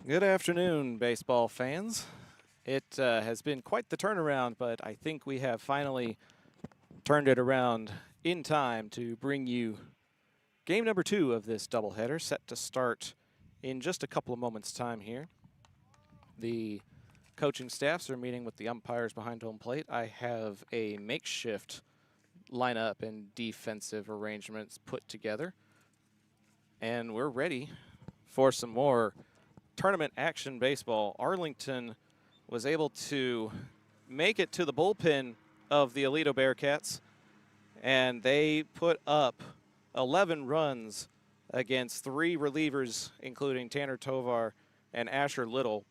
Good afternoon, baseball fans. It has been quite the turnaround, but I think we have finally turned it around in time to bring you game number 2 of this doubleheader, set to start in just a couple of moments' time here. The coaching staffs are meeting with the umpires behind home plate. I have a makeshift lineup and defensive arrangements put together, and we're ready for some more tournament action baseball. Arlington was able to make it to the bullpen of the Aledo Bearcats, and they put up 11 runs against 3 relievers, including Tanner Tovar and Asher Little,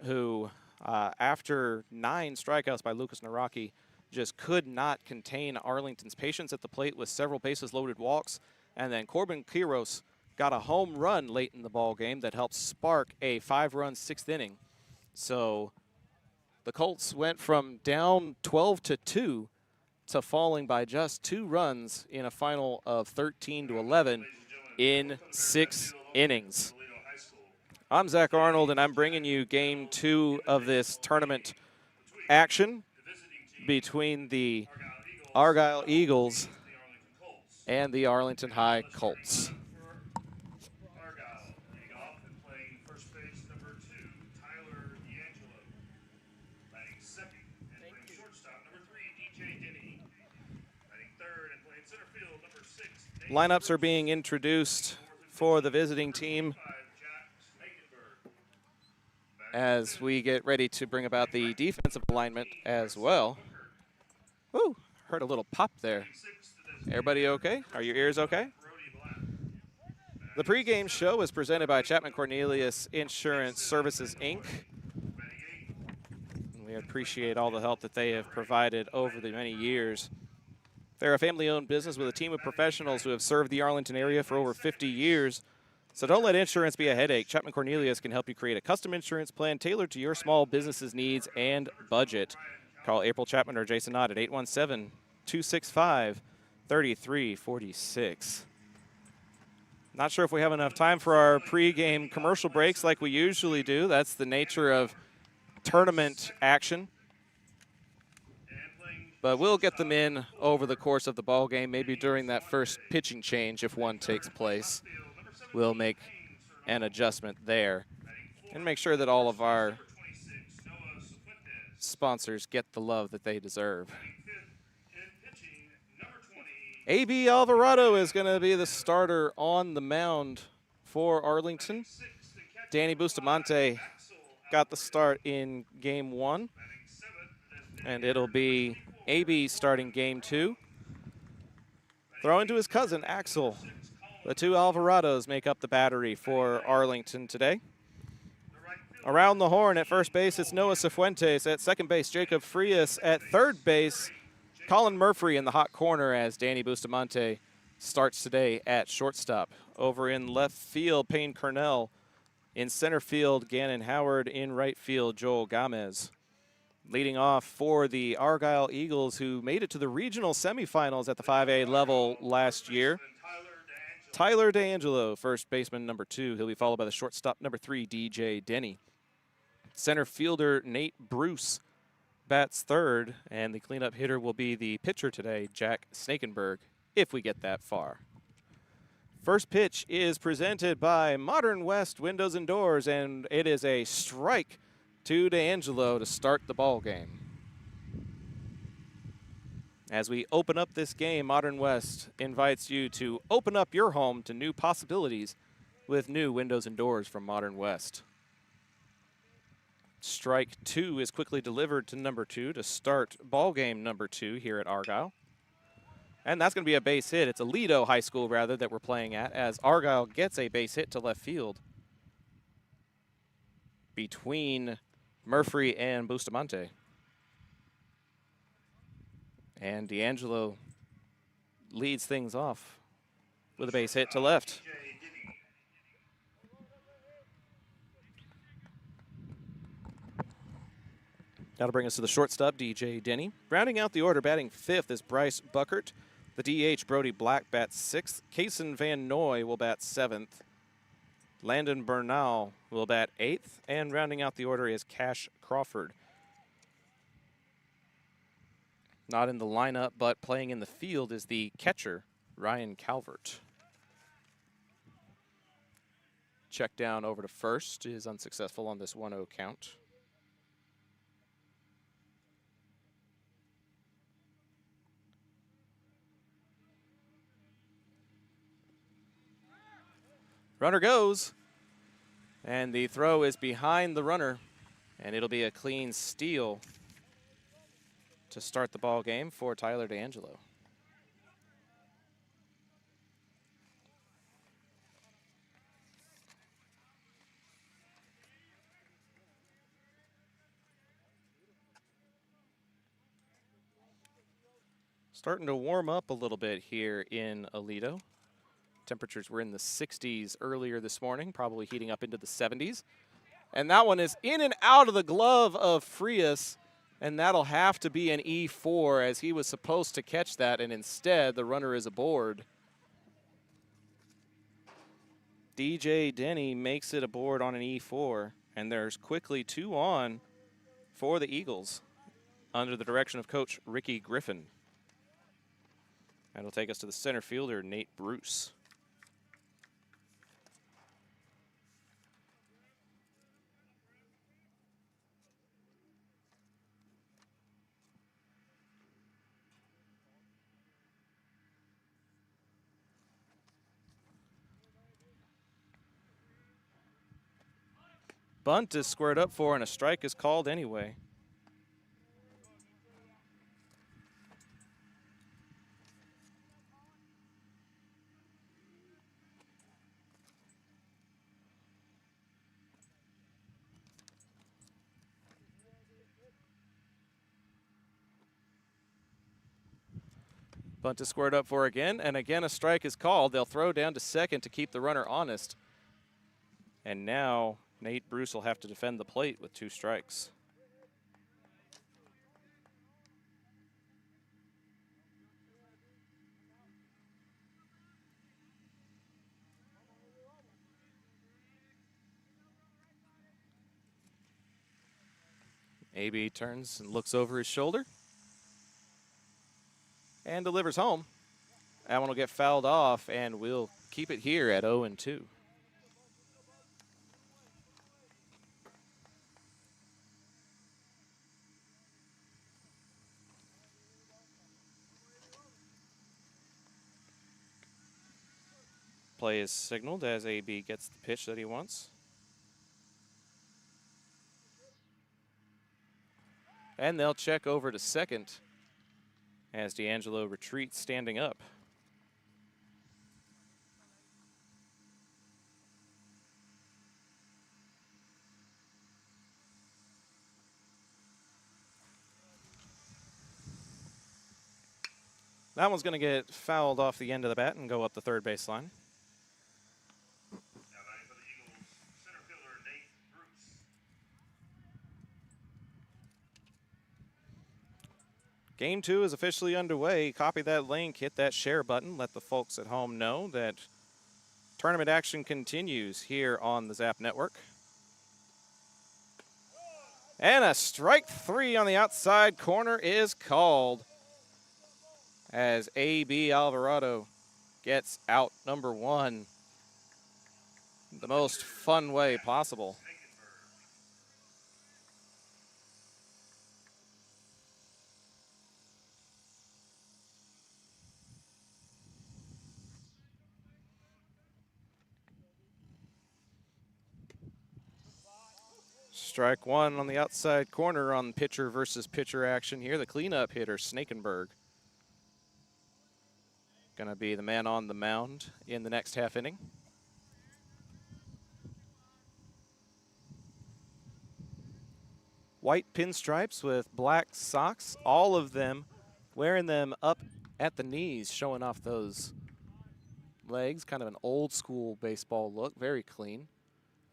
who, after 9 strikeouts by Lucas Naraki, just could not contain Arlington's patience at the plate with several bases loaded walks. And then Corbin Quiros got a home run late in the ball game that helped spark a 5-run 6th inning. So the Colts went from down 12-2 to falling by just 2 runs in a final of 13-11 in 6 innings. I'm Zach Arnold, and I'm bringing you game 2 of this tournament action between the Argyle Eagles and the Arlington High Colts. Lineups are being introduced for the visiting team as we get ready to bring about the defensive alignment as well. Ooh, heard a little pop there. Everybody okay? Are your ears okay? The pregame show is presented by Chapman Cornelius Insurance Services, Inc. We appreciate all the help that they have provided over the many years. They're a family-owned business with a team of professionals who have served the Arlington area for over 50 years. So don't let insurance be a headache. Chapman Cornelius can help you create a custom insurance plan tailored to your small business's needs and budget. Call April Chapman or Jason Knott at 817-265-3346. Not sure if we have enough time for our pregame commercial breaks like we usually do. That's the nature of tournament action. But we'll get them in over the course of the ball game, maybe during that first pitching change if one takes place. We'll make an adjustment there and make sure that all of our sponsors get the love that they deserve. A.B. Alvarado is going to be the starter on the mound for Arlington. Danny Bustamante got the start in game 1, and it'll be A.B. starting game 2. Throwing to his cousin, Axel. The 2 Alvarados make up the battery for Arlington today. Around the horn at first base, it's Noah Cifuentes. At second base, Jacob Frias. At third base, Colin Murphy in the hot corner as Danny Bustamante starts today at shortstop. Over in left field, Payne Cornell. In center field, Gannon Howard. In right field, Joel Gomez. Leading off for the Argyle Eagles, who made it to the regional semifinals at the 5A level last year. Tyler D'Angelo, first baseman number 2. He'll be followed by the shortstop number 3, DJ Denny. Center fielder Nate Bruce bats third, and the cleanup hitter will be the pitcher today, Jack Snakenberg, if we get that far. First pitch is presented by Modern West Windows and Doors, and it is a strike to D'Angelo to start the ball game. As we open up this game, Modern West invites you to open up your home to new possibilities with new windows and doors from Modern West. Strike 2 is quickly delivered to number 2 to start ball game number 2 here at Argyle. And that's going to be a base hit. It's Aledo High School, rather, that we're playing at, as Argyle gets a base hit to left field between Murphy and Bustamante. And D'Angelo leads things off with a base hit to left. That'll bring us to the shortstop, DJ Denny. Rounding out the order, batting 5th is Bryce Buckert. The DH, Brody Black, bats 6th. Kason Van Noy will bat 7th. Landon Bernal will bat 8th, and rounding out the order is Cash Crawford. Not in the lineup, but playing in the field is the catcher, Ryan Calvert. Check down over to first is unsuccessful on this 1-0 count. Runner goes, and the throw is behind the runner, and it'll be a clean steal to start the ball game for Tyler D'Angelo. Starting to warm up a little bit here in Aledo. Temperatures were in the 60s earlier this morning, probably heating up into the 70s. And that one is in and out of the glove of Frias, and that'll have to be an E4 as he was supposed to catch that, and instead the runner is aboard. DJ Denny makes it aboard on an E4, and there's quickly 2 on for the Eagles under the direction of Coach Ricky Griffin. That'll take us to the center fielder, Nate Bruce. Bunt is squared up for, and a strike is called anyway. Bunt is squared up for again, and again a strike is called. They'll throw down to second to keep the runner honest. And now Nate Bruce will have to defend the plate with 2 strikes. AB turns and looks over his shoulder and delivers home. That one will get fouled off, and we'll keep it here at 0-2. Play is signaled as AB gets the pitch that he wants. And they'll check over to second as D'Angelo retreats standing up. That one's going to get fouled off the end of the bat and go up the third baseline. Game 2 is officially underway. Copy that link, hit that share button, let the folks at home know that tournament action continues here on the Zap Network. And a strike 3 on the outside corner is called as A.B. Alvarado gets out number 1 the most fun way possible. Strike 1 on the outside corner on pitcher versus pitcher action here. The cleanup hitter, Snakenberg, going to be the man on the mound in the next half inning. White pinstripes with black socks, all of them wearing them up at the knees, showing off those legs. Kind of an old school baseball look, very clean.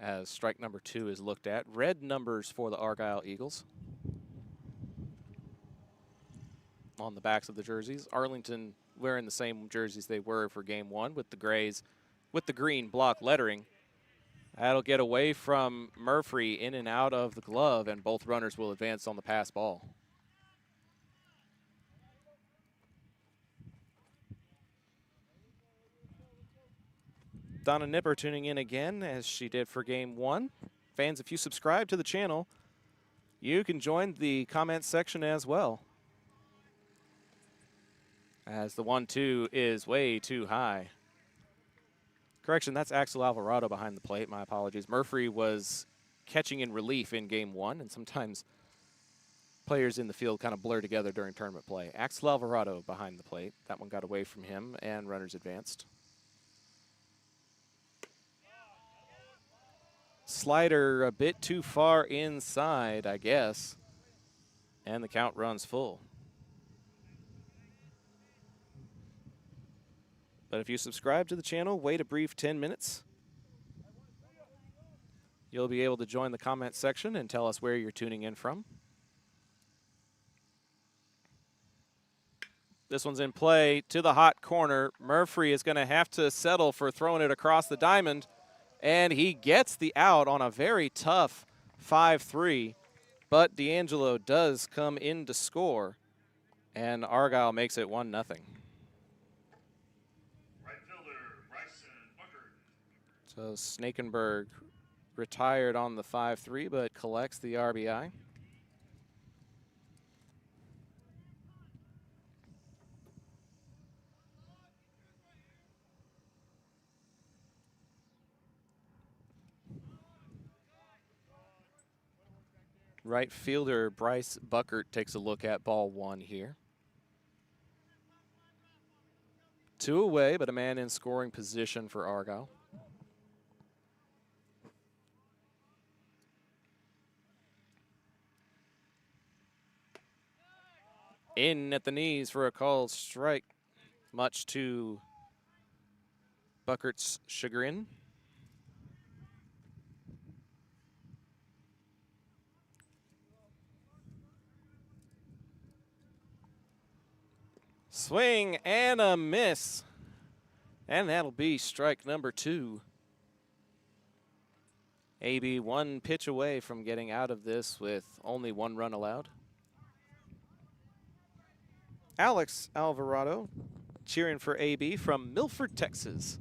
As strike number 2 is looked at. Red numbers for the Argyle Eagles on the backs of the jerseys. Arlington wearing the same jerseys they were for game 1 with the grays, with the green block lettering. That'll get away from Murphy, in and out of the glove, and both runners will advance on the pass ball. Donna Nipper tuning in again, as she did for game 1. Fans, if you subscribe to the channel, you can join the comment section as well. As the 1-2 is way too high. Correction, that's Axel Alvarado behind the plate. My apologies. Murphy was catching in relief in game 1, and sometimes players in the field kind of blur together during tournament play. Axel Alvarado behind the plate. That one got away from him, and runners advanced. Slider a bit too far inside, I guess. And the count runs full. But if you subscribe to the channel, wait a brief 10 minutes. You'll be able to join the comment section and tell us where you're tuning in from. This one's in play to the hot corner. Murphy is going to have to settle for throwing it across the diamond. And he gets the out on a very tough 5-3. But D'Angelo does come in to score. And Argyle makes it 1-0. So Snakenberg retired on the 5-3, but collects the RBI. Right fielder Bryce Buckert takes a look at ball 1 here. 2 away, but a man in scoring position for Argyle. In at the knees for a called strike, much to Buckert's chagrin. Swing and a miss. And that'll be strike number 2. AB 1 pitch away from getting out of this with only 1 run allowed. Alex Alvarado cheering for AB from Milford, Texas.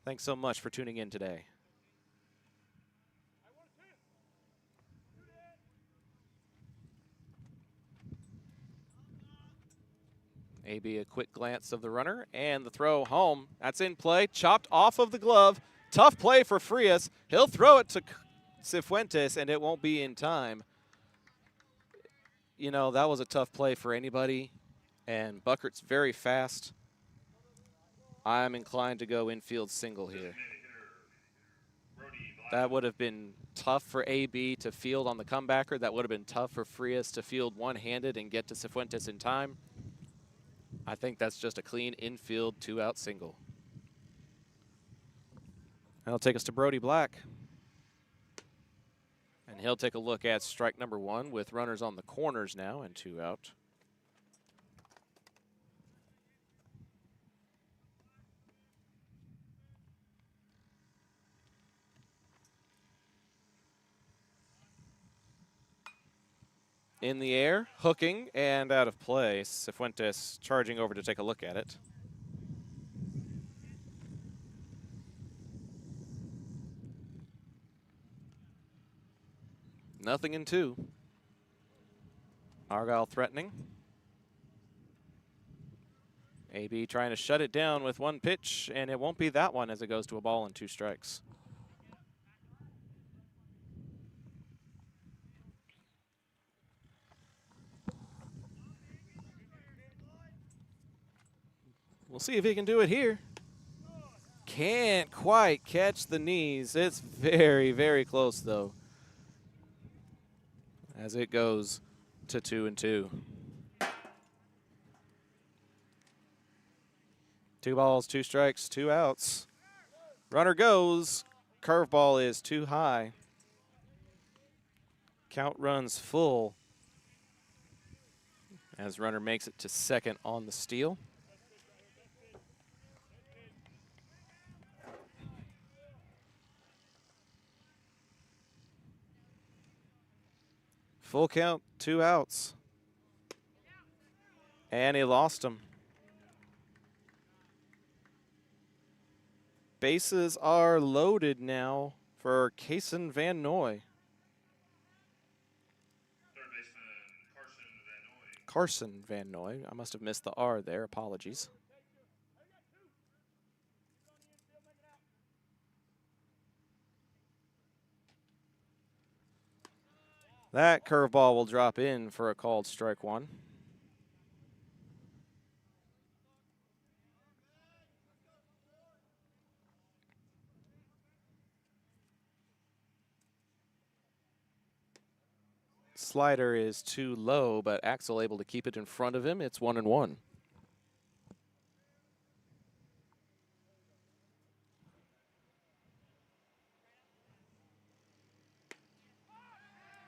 Thanks so much for tuning in today. AB a quick glance of the runner and the throw home. That's in play, chopped off of the glove. Tough play for Frias. He'll throw it to Cifuentes and it won't be in time. You know, that was a tough play for anybody. And Buckert's very fast. I'm inclined to go infield single here. That would have been tough for AB to field on the comebacker. That would have been tough for Frias to field one-handed and get to Cifuentes in time. I think that's just a clean infield 2-out single. That'll take us to Brody Black. And he'll take a look at strike number 1 with runners on the corners now and 2 out. In the air, hooking, and out of play. Cifuentes charging over to take a look at it. Nothing in 2. Argyle threatening. AB trying to shut it down with 1 pitch, and it won't be that one as it goes to a ball and 2 strikes. We'll see if he can do it here. Can't quite catch the knees. It's very, very close, though, as it goes to 2-2. 2 balls, 2 strikes, 2 outs. Runner goes. Curveball is too high. Count runs full as runner makes it to second on the steal. Full count, 2 outs. And he lost him. Bases are loaded now for Kason Van Noy. Third baseman, Carson Van Noy. I must have missed the R there. Apologies. That curveball will drop in for a called strike 1. Slider is too low, but Axel able to keep it in front of him. It's 1-1.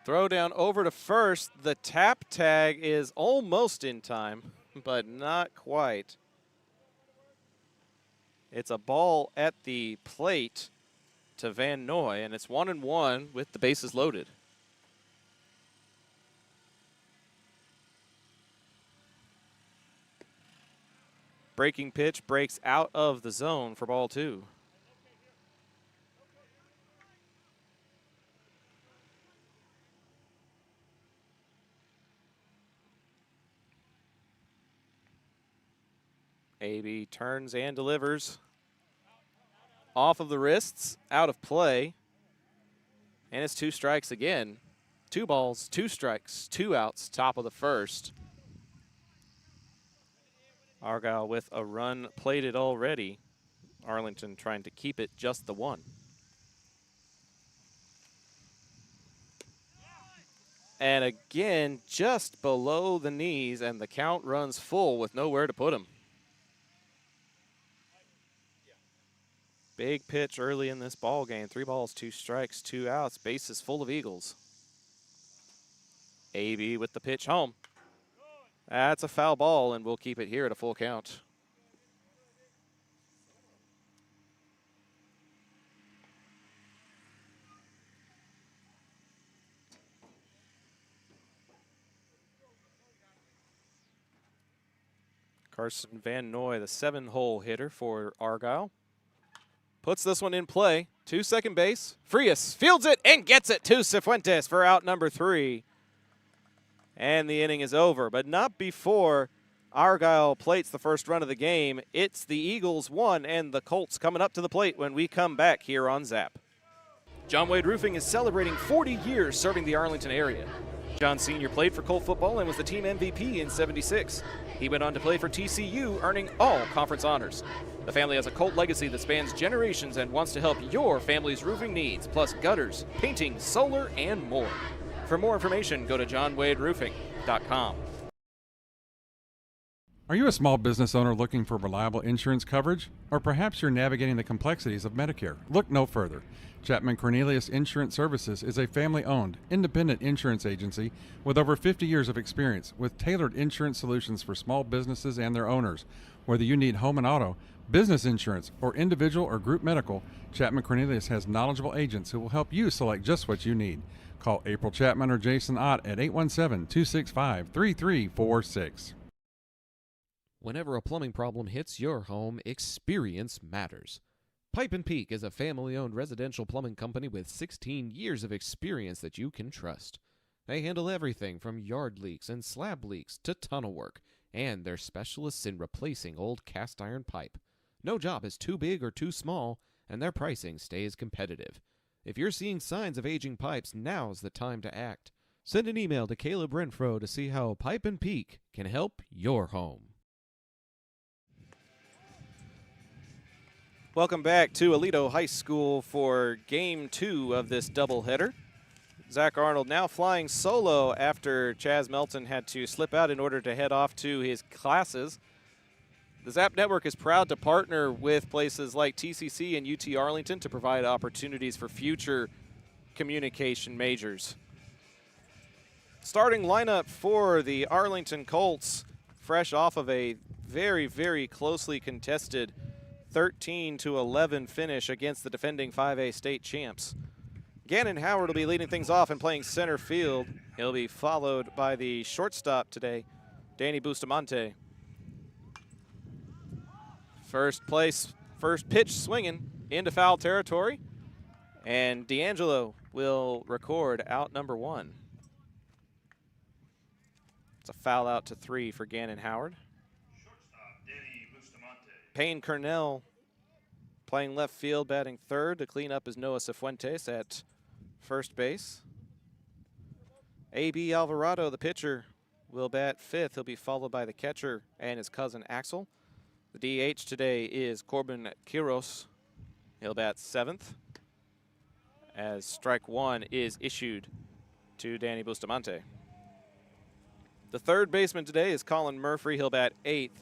Throw down over to first. The tap tag is almost in time, but not quite. It's a ball at the plate to Van Noy, and it's 1-1 with the bases loaded. Breaking pitch breaks out of the zone for ball 2. AB turns and delivers. Off of the wrists, out of play. And it's 2 strikes again. 2 balls, 2 strikes, 2 outs, top of the first. Argyle with a run plated already. Arlington trying to keep it just the 1. And again, just below the knees, and the count runs full with nowhere to put him. Big pitch early in this ball game. 3 balls, 2 strikes, 2 outs. Bases full of Eagles. AB with the pitch home. That's a foul ball, and we'll keep it here at a full count. Carson Van Noy, the 7-hole hitter for Argyle. Puts this one in play to second base. Frias fields it and gets it to Cifuentes for out number 3. And the inning is over, but not before Argyle plates the first run of the game. It's the Eagles 1 and the Colts coming up to the plate when we come back here on Zap. John Wade Roofing is celebrating 40 years serving the Arlington area. John Sr. played for Colt football and was the team MVP in '76. He went on to play for TCU, earning all conference honors. The family has a Colt legacy that spans generations and wants to help your family's roofing needs, plus gutters, painting, solar, and more. For more information, go to johnwaderoofing.com. Are you a small business owner looking for reliable insurance coverage? Or perhaps you're navigating the complexities of Medicare? Look no further. Chapman Cornelius Insurance Services is a family-owned, independent insurance agency with over 50 years of experience with tailored insurance solutions for small businesses and their owners. Whether you need home and auto, business insurance, or individual or group medical, Chapman Cornelius has knowledgeable agents who will help you select just what you need. Call April Chapman or Jason Ott at 817-265-3346. Whenever a plumbing problem hits your home, experience matters. Pipe & Peak is a family-owned residential plumbing company with 16 years of experience that you can trust. They handle everything from yard leaks and slab leaks to tunnel work, and they're specialists in replacing old cast iron pipe. No job is too big or too small, and their pricing stays competitive. If you're seeing signs of aging pipes, now's the time to act. Send an email to Caleb Renfro to see how Pipe & Peak can help your home. Welcome back to Aledo High School for Game 2 of this doubleheader. Zach Arnold now flying solo after Chaz Melton had to slip out in order to head off to his classes. The Zap Network is proud to partner with places like TCC and UT Arlington to provide opportunities for future communication majors. Starting lineup for the Arlington Colts, fresh off of a very, very closely contested 13-11 finish against the defending 5A state champs. Gannon Howard will be leading things off and playing center field. He'll be followed by the shortstop today, Danny Bustamante. First pitch swinging into foul territory, and D'Angelo will record out number 1. It's a foul out to 3 for Gannon Howard. Shortstop, Danny Bustamante. Payne Cornell playing left field, batting third. To clean up is Noah Cifuentes at first base. A.B. Alvarado, the pitcher, will bat fifth. He'll be followed by the catcher and his cousin Axel. The DH today is Corbin Quiros. He'll bat seventh, as strike 1 is issued to Danny Bustamante. The third baseman today is Colin Murphy. He'll bat 8th,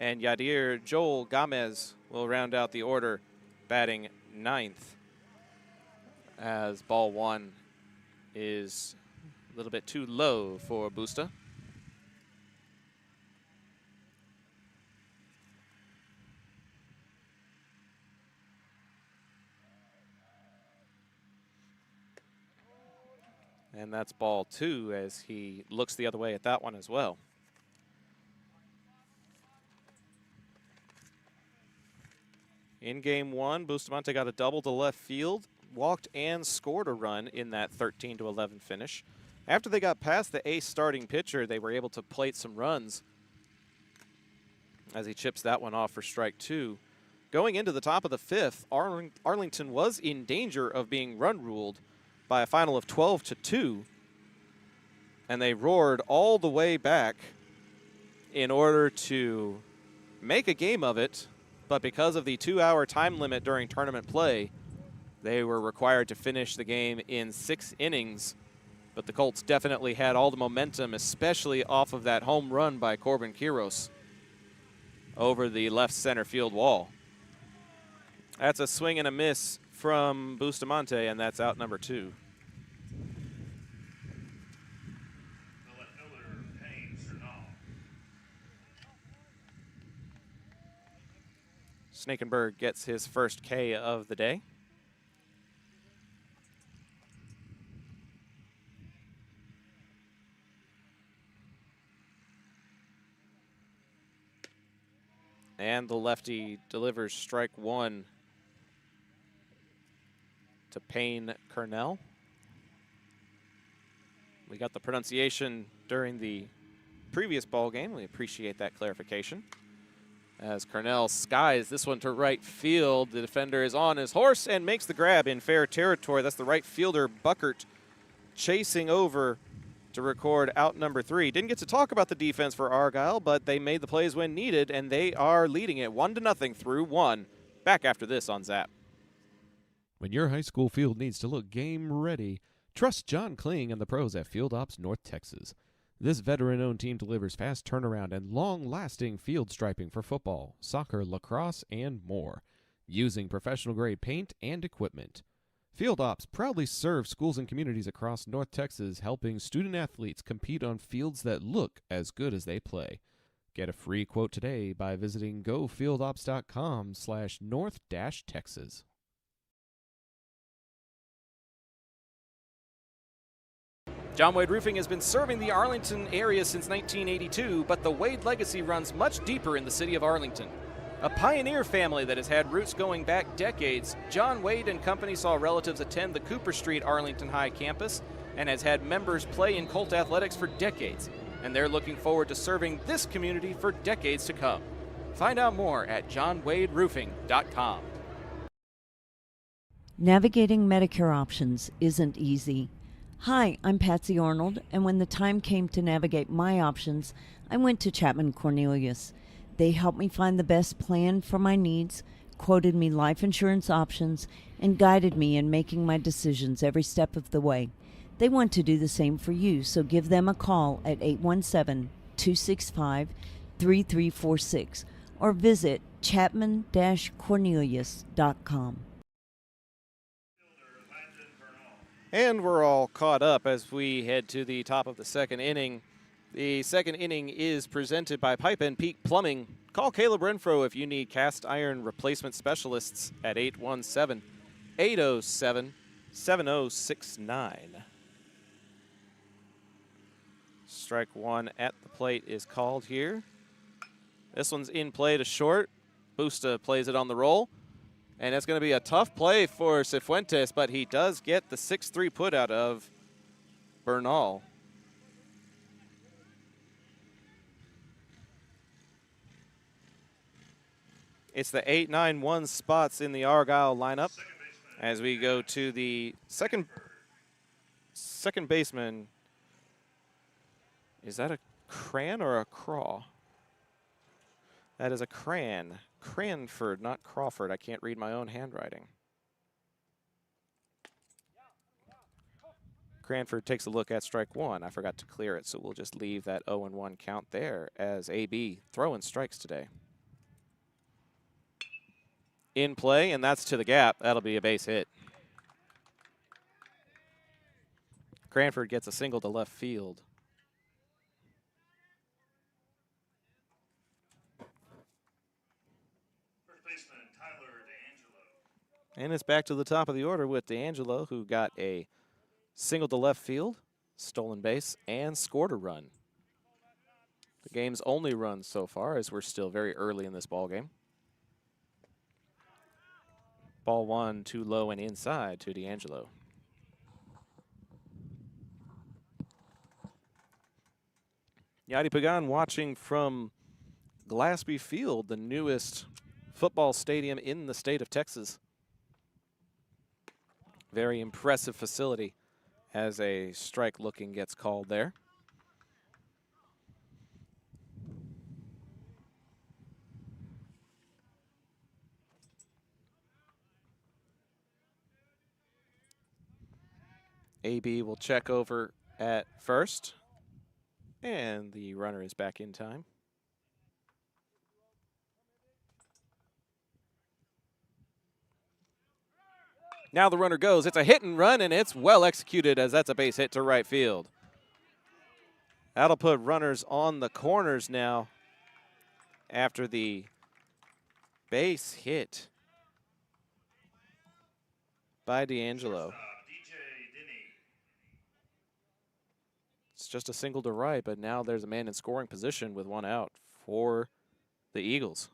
and Yadir Joel Gamez will round out the order, batting 9th, as ball 1 is a little bit too low for Busta. And that's ball 2 as he looks the other way at that one as well. In game 1, Bustamante got a double to left field, walked and scored a run in that 13-11 finish. After they got past the ace starting pitcher, they were able to plate some runs as he chips that one off for strike 2. Going into the top of the 5th, Arlington was in danger of being run ruled by a final of 12-2, and they roared all the way back in order to make a game of it, but because of the 2-hour time limit during tournament play, they were required to finish the game in 6 innings. But the Colts definitely had all the momentum, especially off of that home run by Corbin Quiros over the left center field wall. That's a swing and a miss from Bustamante, and that's out number 2. The left fielder, Payne Cornell. Snakenberg gets his first K of the day. And the lefty delivers strike 1 to Payne Cornell. We got the pronunciation during the previous ball game. We appreciate that clarification. As Cornell skies this one to right field, the defender is on his horse and makes the grab in fair territory. That's the right fielder, Buckert, chasing over to record out number 3. Didn't get to talk about the defense for Argyle, but they made the plays when needed, and they are leading it 1-0 through 1. Back after this on Zap. When your high school field needs to look game ready, trust John Kling and the pros at Field Ops North Texas. This veteran-owned team delivers fast turnaround and long-lasting field striping for football, soccer, lacrosse, and more, using professional-grade paint and equipment. Field Ops proudly serves schools and communities across North Texas, helping student-athletes compete on fields that look as good as they play. Get a free quote today by visiting gofieldops.com/north-texas. John Wade Roofing has been serving the Arlington area since 1982, but the Wade legacy runs much deeper in the city of Arlington. A pioneer family that has had roots going back decades, John Wade and Company saw relatives attend the Cooper Street Arlington High campus and has had members play in Colt athletics for decades, and they're looking forward to serving this community for decades to come. Find out more at johnwaderoofing.com. Navigating Medicare options isn't easy. Hi, I'm Patsy Arnold, and when the time came to navigate my options, I went to Chapman Cornelius. They helped me find the best plan for my needs, quoted me life insurance options, and guided me in making my decisions every step of the way. They want to do the same for you, so give them a call at 817-265-3346 or visit chapman-cornelius.com. And we're all caught up as we head to the top of the second inning. The second inning is presented by Pipe and Peak Plumbing. Call Caleb Renfro if you need cast iron replacement specialists at 817-807-7069. Strike one at the plate is called here. This one's in play to short. Busta plays it on the roll. And it's going to be a tough play for Cifuentes, but he does get the 6-3 put out of Bernal. It's the 8-9-1 spots in the Argyle lineup as we go to the second baseman. Is that a Cran or a Craw? That is a Cran. Cranford, not Crawford. I can't read my own handwriting. Cranford takes a look at strike one. I forgot to clear it, so we'll just leave that 0-1 count there as AB throwing strikes today. In play, and that's to the gap. That'll be a base hit. Cranford gets a single to left field. And it's back to the top of the order with D'Angelo, who got a single to left field, stolen base, and scored a run. The game's only run so far, as we're still very early in this ball game. Ball one, too low and inside to D'Angelo. Yadi Pagan watching from Glassby Field, the newest football stadium in the state of Texas. Very impressive facility as a strike looking gets called there. AB will check over at first, and the runner is back in time. Now the runner goes. It's a hit and run, and it's well executed as that's a base hit to right field. That'll put runners on the corners now after the base hit by D'Angelo. It's just a single to right, but now there's a man in scoring position with one out for the Eagles.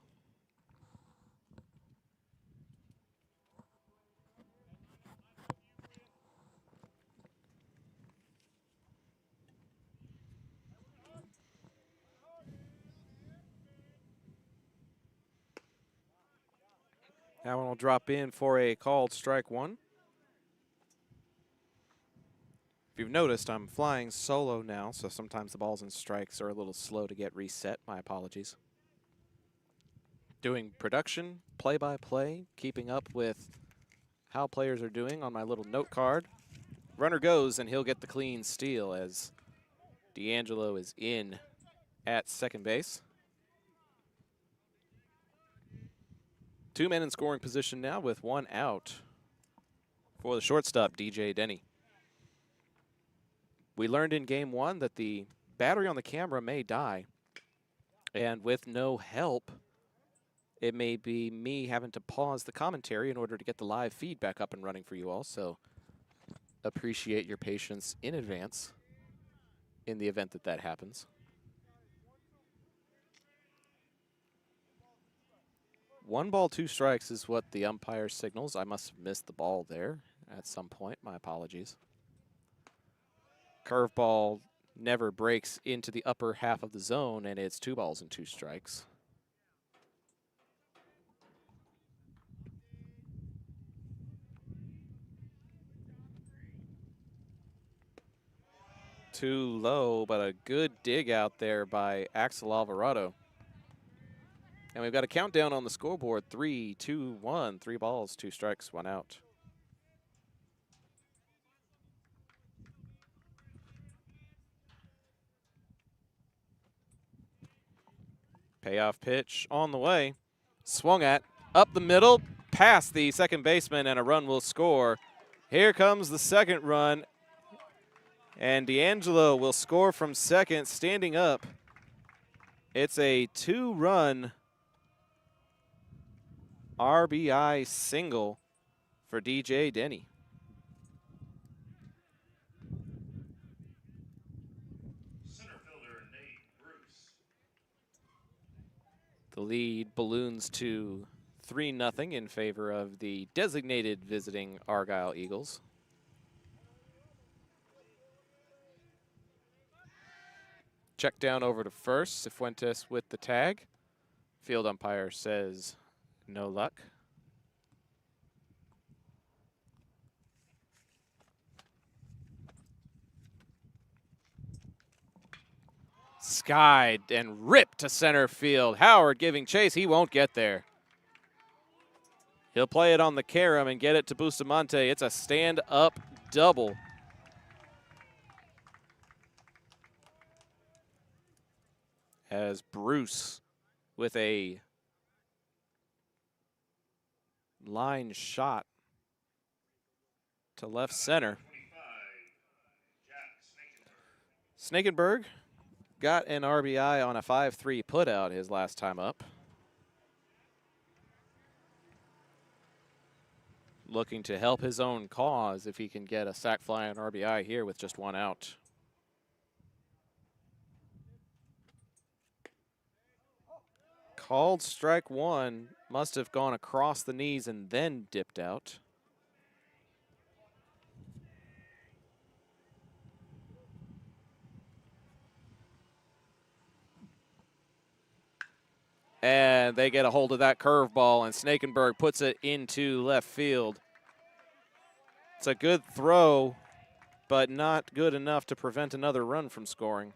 That one will drop in for a called strike one. If you've noticed, I'm flying solo now, so sometimes the balls and strikes are a little slow to get reset. My apologies. Doing production, play-by-play, keeping up with how players are doing on my little note card. Runner goes, and he'll get the clean steal as D'Angelo is in at second base. Two men in scoring position now with one out for the shortstop, DJ Denny. We learned in game one that the battery on the camera may die, and with no help, it may be me having to pause the commentary in order to get the live feedback up and running for you all, so appreciate your patience in advance in the event that that happens. 1 ball, 2 strikes is what the umpire signals. I must have missed the ball there at some point. My apologies. Curveball never breaks into the upper half of the zone, and it's 2 balls and 2 strikes. Too low, but a good dig out there by Axel Alvarado. And we've got a countdown on the scoreboard. 3, 2, 1. 3 balls, 2 strikes, 1 out. Payoff pitch on the way. Swung at, up the middle, past the second baseman, and a run will score. Here comes the second run. And D'Angelo will score from second, standing up. It's a 2-run RBI single for DJ Denny. The lead balloons to 3-0 in favor of the designated visiting Argyle Eagles. Check down over to first. Cifuentes with the tag. Field umpire says no luck. Skied and ripped to center field. Howard giving chase. He won't get there. He'll play it on the carom and get it to Bustamante. It's a stand-up double. As Bruce with a line shot to left center. Snakenberg got an RBI on a 5-3 putout his last time up. Looking to help his own cause if he can get a sac fly and RBI here with just one out. Called strike one, must have gone across the knees and then dipped out. And they get a hold of that curveball, and Snakenberg puts it into left field. It's a good throw, but not good enough to prevent another run from scoring.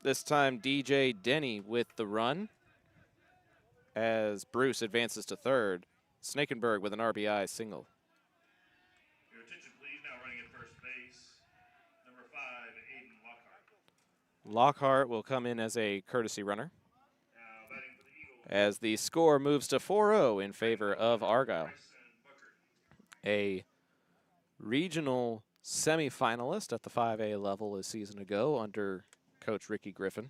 This time, DJ Denny with the run as Bruce advances to third. Snakenberg with an RBI single. Your attention, please. Now running at first base, number 5, Aiden Lockhart. Lockhart will come in as a courtesy runner Now batting for the Eagles, as the score moves to 4-0 in favor of Argyle. Bryson Buckert. A regional semifinalist at the 5A level a season ago under Coach Ricky Griffin.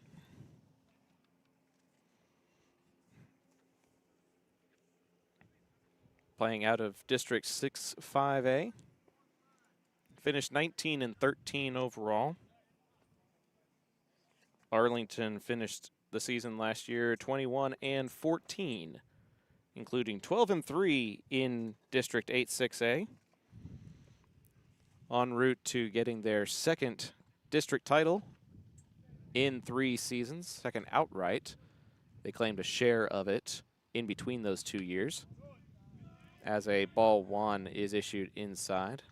Playing out of District 6 5A. Finished 19-13 overall. Arlington finished the season last year 21-14, including 12-3 in District 8 6A. En route to getting their second district title in 3 seasons, second outright. They claimed a share of it in between those 2 years as a ball one is issued inside.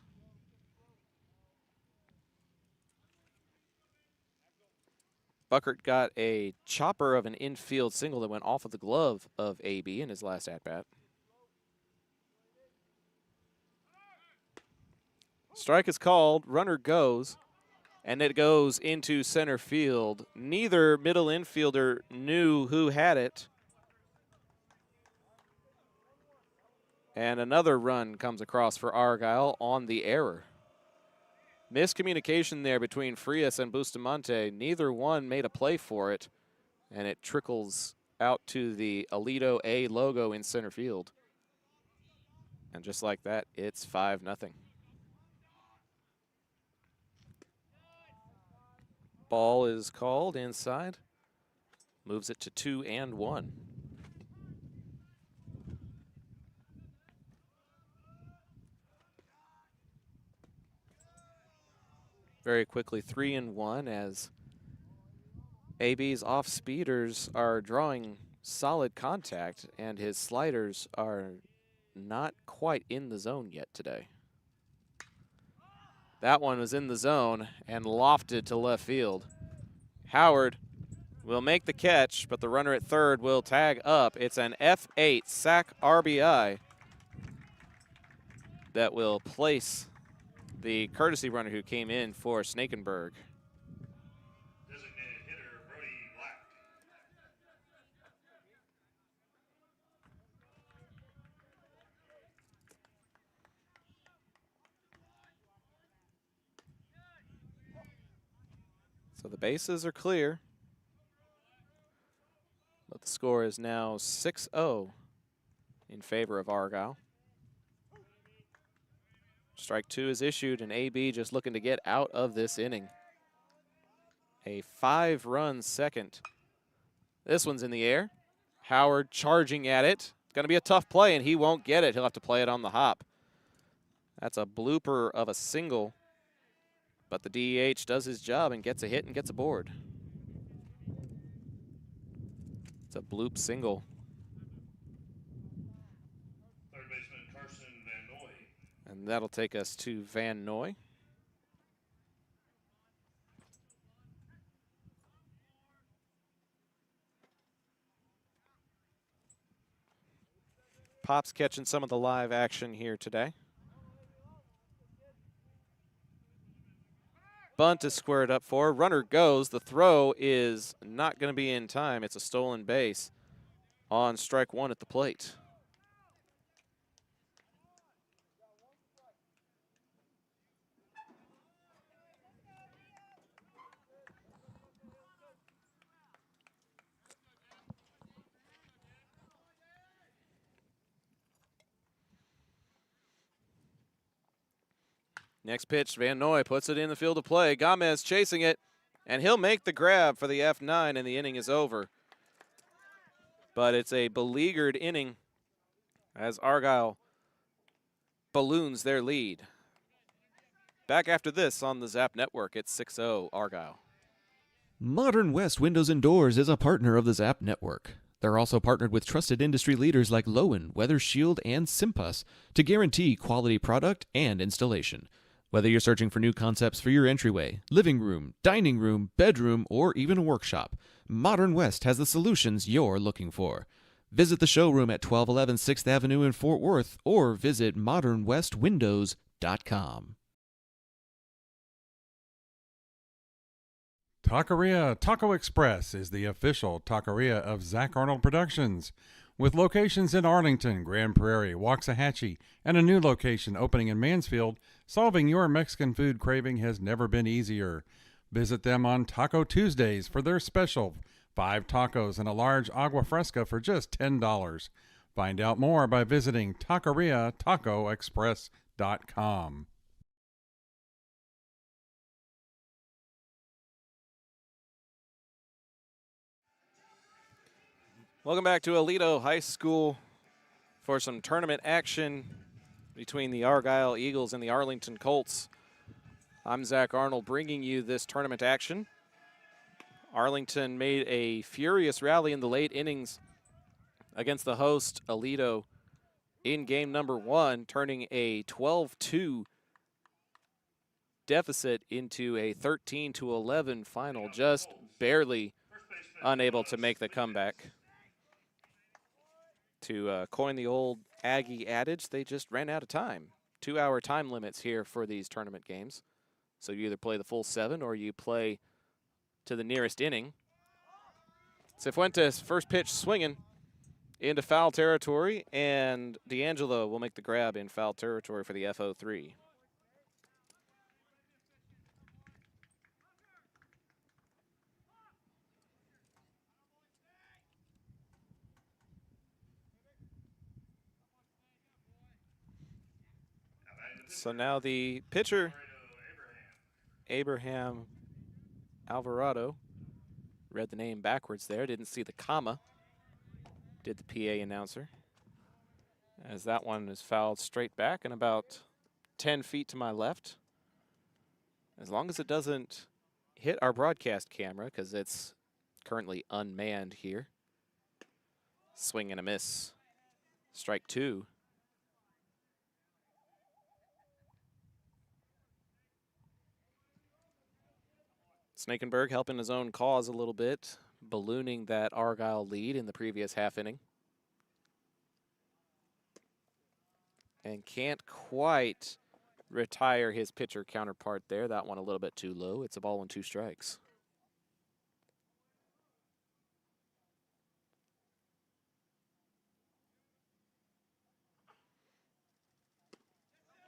Buckert got a chopper of an infield single that went off of the glove of AB in his last at-bat. Strike is called, runner goes, and it goes into center field. Neither middle infielder knew who had it. And another run comes across for Argyle on the error. Miscommunication there between Frias and Bustamante. Neither one made a play for it, and it trickles out to the Alito A logo in center field. And just like that, it's 5-0. Ball is called inside. Moves it to 2-1. Very quickly 3-1 as AB's off-speeders are drawing solid contact and his sliders are not quite in the zone yet today. That one was in the zone and lofted to left field. Howard will make the catch, but the runner at third will tag up. It's an F8 sac RBI that will place the courtesy runner who came in for Snakenberg. Designated hitter, Brody Black. So the bases are clear. But the score is now 6-0 in favor of Argyle. Strike two is issued, and AB just looking to get out of this inning. A 5-run second This one's in the air. Howard charging at it. It's going to be a tough play, and he won't get it. He'll have to play it on the hop. That's a blooper of a single, but the DH does his job and gets a hit and gets a board. It's a bloop single. Third baseman Carson Van Noy. And that'll take us to Van Noy. Pop's catching some of the live action here today. Bunt is squared up for. Runner goes. The throw is not going to be in time. It's a stolen base on strike one at the plate. Next pitch, Van Noy puts it in the field of play. Gomez chasing it, and he'll make the grab for the F9, and the inning is over. But it's a beleaguered inning as Argyle balloons their lead. Back after this on the Zap Network, it's 6-0 Argyle. Modern West Windows and Doors is a partner of the Zap Network. They're also partnered with trusted industry leaders like Lowen, Weather Shield, and Simpus to guarantee quality product and installation. Whether you're searching for new concepts for your entryway, living room, dining room, bedroom, or even a workshop, Modern West has the solutions you're looking for. Visit the showroom at 1211 6th Avenue in Fort Worth or visit modernwestwindows.com. Taqueria Taco Express is the official taqueria of Zach Arnold Productions, with locations in Arlington, Grand Prairie, Waxahachie, and a new location opening in Mansfield. Solving your Mexican food craving has never been easier. Visit them on Taco Tuesdays for their special 5 tacos and a large agua fresca for just $10. Find out more by visiting taqueriatacoexpress.com. Welcome back to Aledo High School for some tournament action between the Argyle Eagles and the Arlington Colts. I'm Zach Arnold bringing you this tournament action. Arlington made a furious rally in the late innings against the host Aledo in game number 1, turning a 12-2 deficit into a 13-11 final, just barely unable to make the comeback. To coin the old Aggie adage, they just ran out of time. 2-hour time limits here for these tournament games. So you either play the full 7 or you play to the nearest inning. Cifuentes first pitch swinging into foul territory, and D'Angelo will make the grab in foul territory for the FO3. So now the pitcher, Abraham Alvarado, read the name backwards there, didn't see the comma, did the PA announcer, as that one is fouled straight back and about 10 feet to my left. As long as it doesn't hit our broadcast camera, because it's currently unmanned here. Swing and a miss. Strike 2. Snakenberg helping his own cause a little bit, ballooning that Argyle lead in the previous half inning. And can't quite retire his pitcher counterpart there. That one a little bit too low. It's a ball and 2 strikes.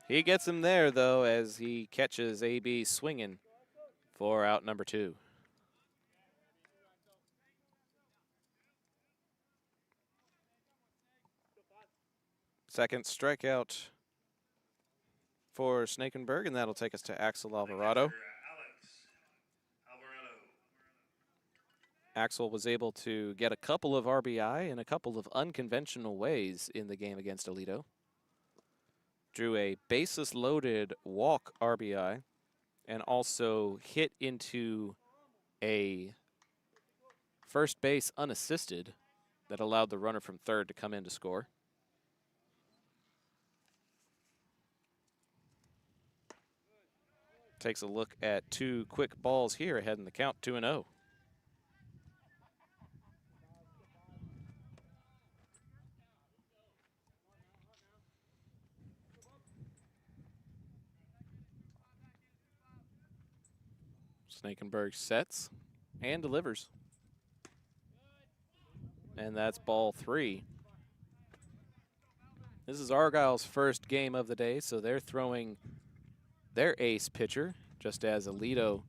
He gets him there, though, as he catches AB swinging for out number 2. Second strikeout for Snakenberg, and that'll take us to Axel Alvarado. Axel was able to get a couple of RBI in a couple of unconventional ways in the game against Aledo. Drew a bases-loaded walk RBI and also hit into a first base unassisted that allowed the runner from third to come in to score. Takes a look at two quick balls here ahead in the count, 2-0. Snakenberg sets and delivers. And that's ball 3. This is Argyle's first game of the day, so they're throwing their ace pitcher, just as Aledo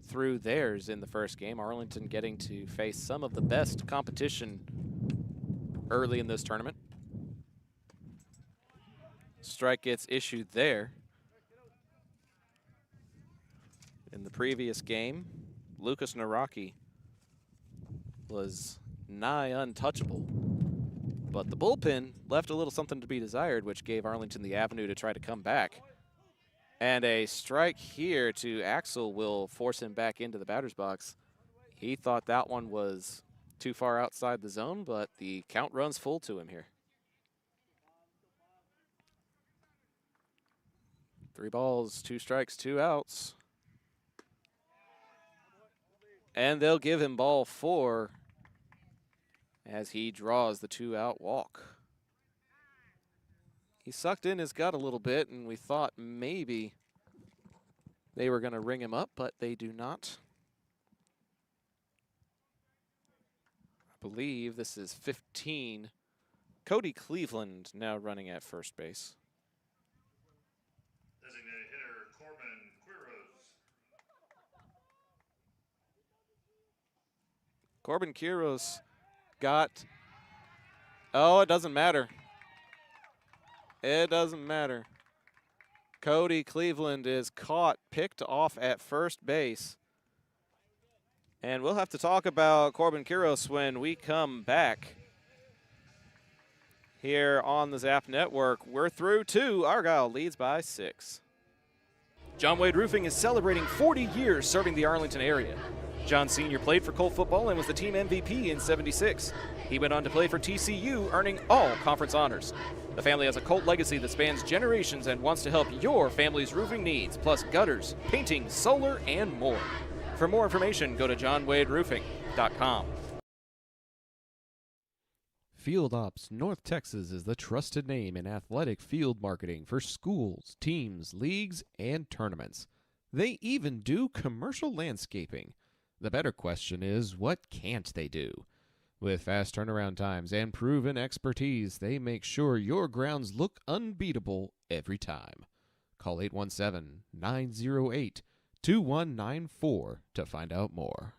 threw theirs in the first game. Arlington getting to face some of the best competition early in this tournament. Strike gets issued there. In the previous game, Lucas Naraki was nigh untouchable, but the bullpen left a little something to be desired, which gave Arlington the avenue to try to come back. And a strike here to Axel will force him back into the batter's box. He thought that one was too far outside the zone, but the count runs full to him here. 3 balls, 2 strikes, 2 outs. And they'll give him ball 4 as he draws the 2-out walk. He sucked in his gut a little bit, and we thought maybe they were going to ring him up, but they do not. I believe this is 15. Cody Cleveland now running at first base. Designated hitter Corbin Quiros. Corbin Quiros got, it doesn't matter. It doesn't matter. Cody Cleveland is caught, picked off at first base. And we'll have to talk about Corbin Quiros when we come back here on the Zap Network. We're through 2. Argyle leads by 6. John Wade Roofing is celebrating 40 years serving the Arlington area. John Sr. played for Colt football and was the team MVP in '76. He went on to play for TCU, earning all conference honors. The family has a Colt legacy that spans generations and wants to help your family's roofing needs, plus gutters, painting, solar, and more. For more information, go to johnwaderoofing.com. Field Ops North Texas is the trusted name in athletic field marketing for schools, teams, leagues, and tournaments. They even do commercial landscaping. The better question is, what can't they do? With fast turnaround times and proven expertise, they make sure your grounds look unbeatable every time. Call 817-908-2194 to find out more.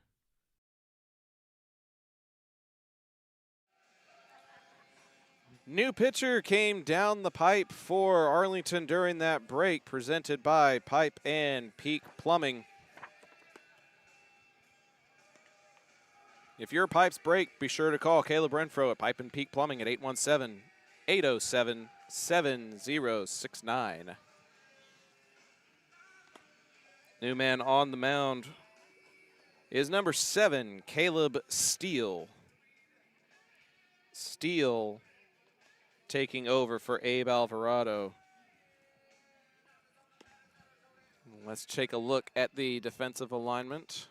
New pitcher came down the pipe for Arlington during that break, presented by Pipe and Peak Plumbing. If your pipes break, be sure to call Caleb Renfro at Pipe and Peak Plumbing at 817-807-7069. New man on the mound is number 7, Caleb Steele. Steele taking over for Abe Alvarado. Let's take a look at the defensive alignment.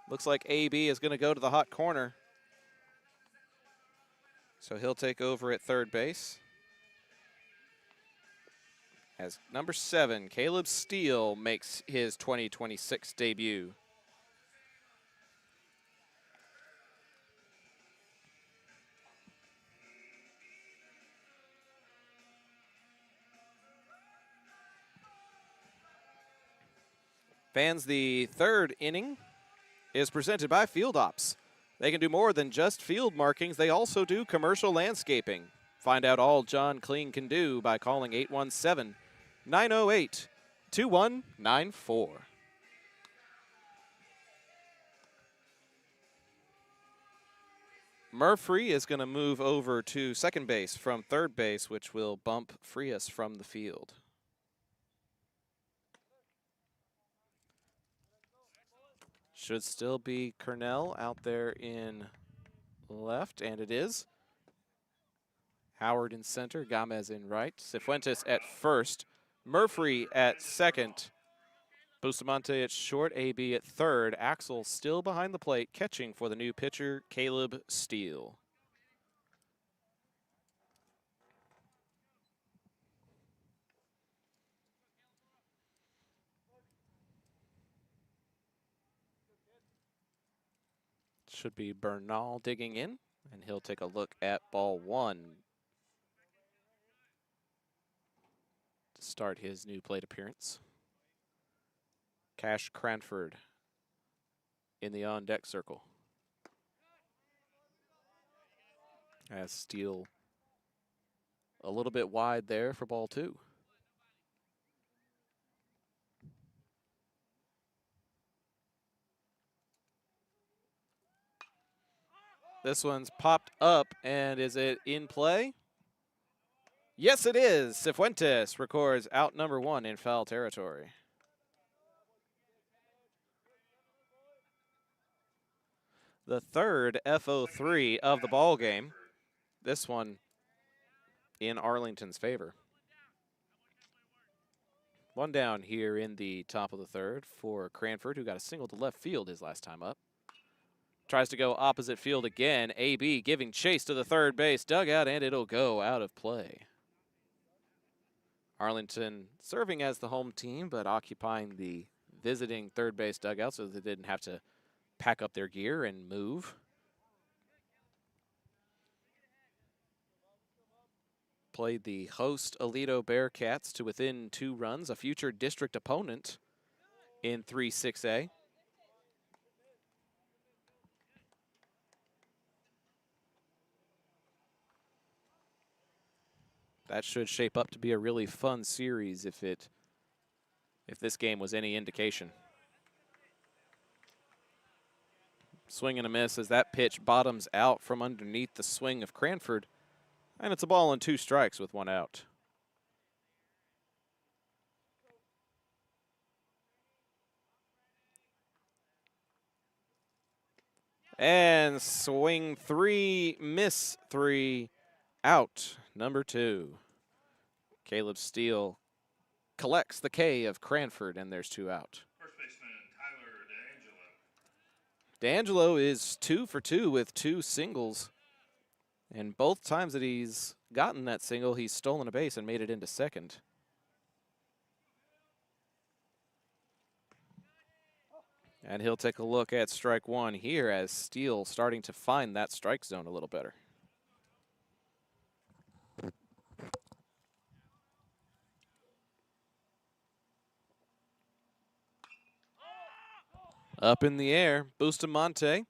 Looks like AB is going to go to the hot corner. So he'll take over at third base. As number 7, Caleb Steele makes his 2026 debut. Fans, the third inning is presented by Field Ops. They can do more than just field markings. They also do commercial landscaping. Find out all John Kling can do by calling 817-908-2194. Murphy is going to move over to second base from third base, which will bump Frias from the field. Should still be Cornell out there in left, and it is. Howard in center, Gamez in right, Cifuentes at first, Murphy at second, Bustamante at short, AB at third, Axel still behind the plate, catching for the new pitcher, Caleb Steele. Should be Bernal digging in, and he'll take a look at ball one to start his new plate appearance. Cash Cranford in the on-deck circle. As Steele a little bit wide there for ball two. This one's popped up, and is it in play? Yes, it is. Cifuentes records out number one in foul territory. The third FO3 of the ball game. This one in Arlington's favor. One down here in the top of the third for Cranford, who got a single to left field his last time up. Tries to go opposite field again. AB giving chase to the third base dugout, and it'll go out of play. Arlington serving as the home team, but occupying the visiting third base dugout so they didn't have to pack up their gear and move. Played the host Aledo Bearcats to within 2 runs, a future district opponent in 3-6A. That should shape up to be a really fun series if this game was any indication. Swing and a miss as that pitch bottoms out from underneath the swing of Cranford. And it's a ball and 2 strikes with 1 out. And swing 3, miss 3, out, number 2. Caleb Steele collects the K of Cranford, and there's 2 out. First baseman Tyler D'Angelo is 2 for 2 with 2 singles. And both times that he's gotten that single, he's stolen a base and made it into second. And he'll take a look at strike 1 here as Steele starting to find that strike zone a little better. Up in the air, Bustamante.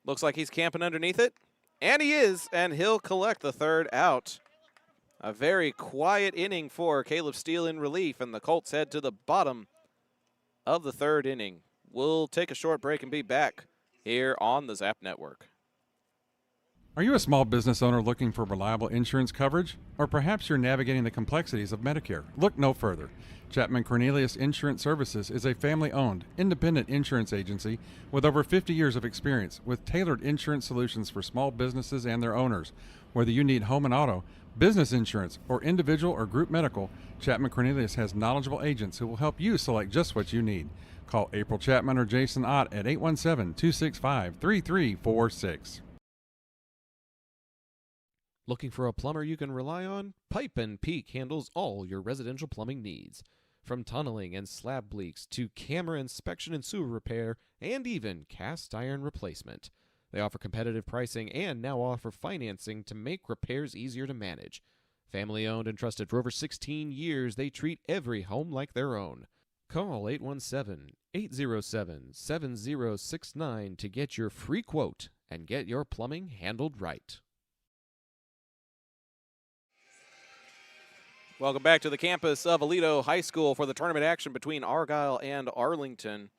Looks like he's camping underneath it. And he is, and he'll collect the 3rd out. A very quiet inning for Caleb Steele in relief, and the Colts head to the bottom of the 3rd inning. We'll take a short break and be back here on the Zap Network. Are you a small business owner looking for reliable insurance coverage? Or perhaps you're navigating the complexities of Medicare? Look no further. Chapman Cornelius Insurance Services is a family-owned, independent insurance agency with over 50 years of experience with tailored insurance solutions for small businesses and their owners. Whether you need home and auto, business insurance, or individual or group medical, Chapman Cornelius has knowledgeable agents who will help you select just what you need. Call April Chapman or Jason Ott at 817-265-3346. Looking for a plumber you can rely on? Pipe & Peak handles all your residential plumbing needs. From tunneling and slab leaks to camera inspection and sewer repair, and even cast iron replacement. They offer competitive pricing and now offer financing to make repairs easier to manage. Family owned and trusted for over 16 years, they treat every home like their own. Call 817-807-7069 to get your free quote and get your plumbing handled right. Welcome back to the campus of Aledo High School for the tournament action between Argyle and Arlington.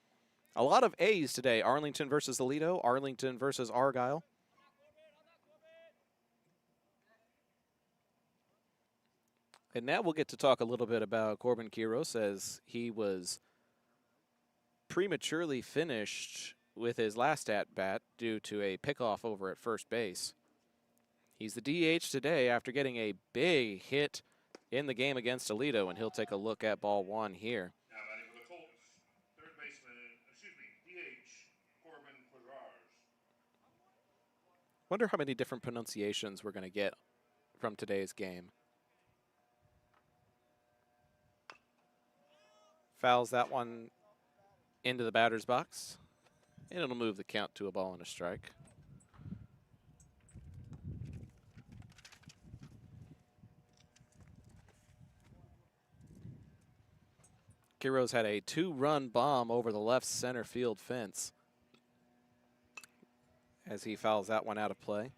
A lot of A's today. Arlington versus Aledo, Arlington versus Argyle. And now we'll get to talk a little bit about Corbin Quiros, as he was prematurely finished with his last at-bat due to a pickoff over at first base. He's the DH today after getting a big hit in the game against Aledo, and he'll take a look at ball one here. Now batting for the Colts, third baseman, DH, Corbin Quadras. Wonder how many different pronunciations we're going to get from today's game. Fouls that one into the batter's box, and it'll move the count to a ball and a strike. Quiros had a 2-run bomb over the left center field fence as he fouls that one out of play.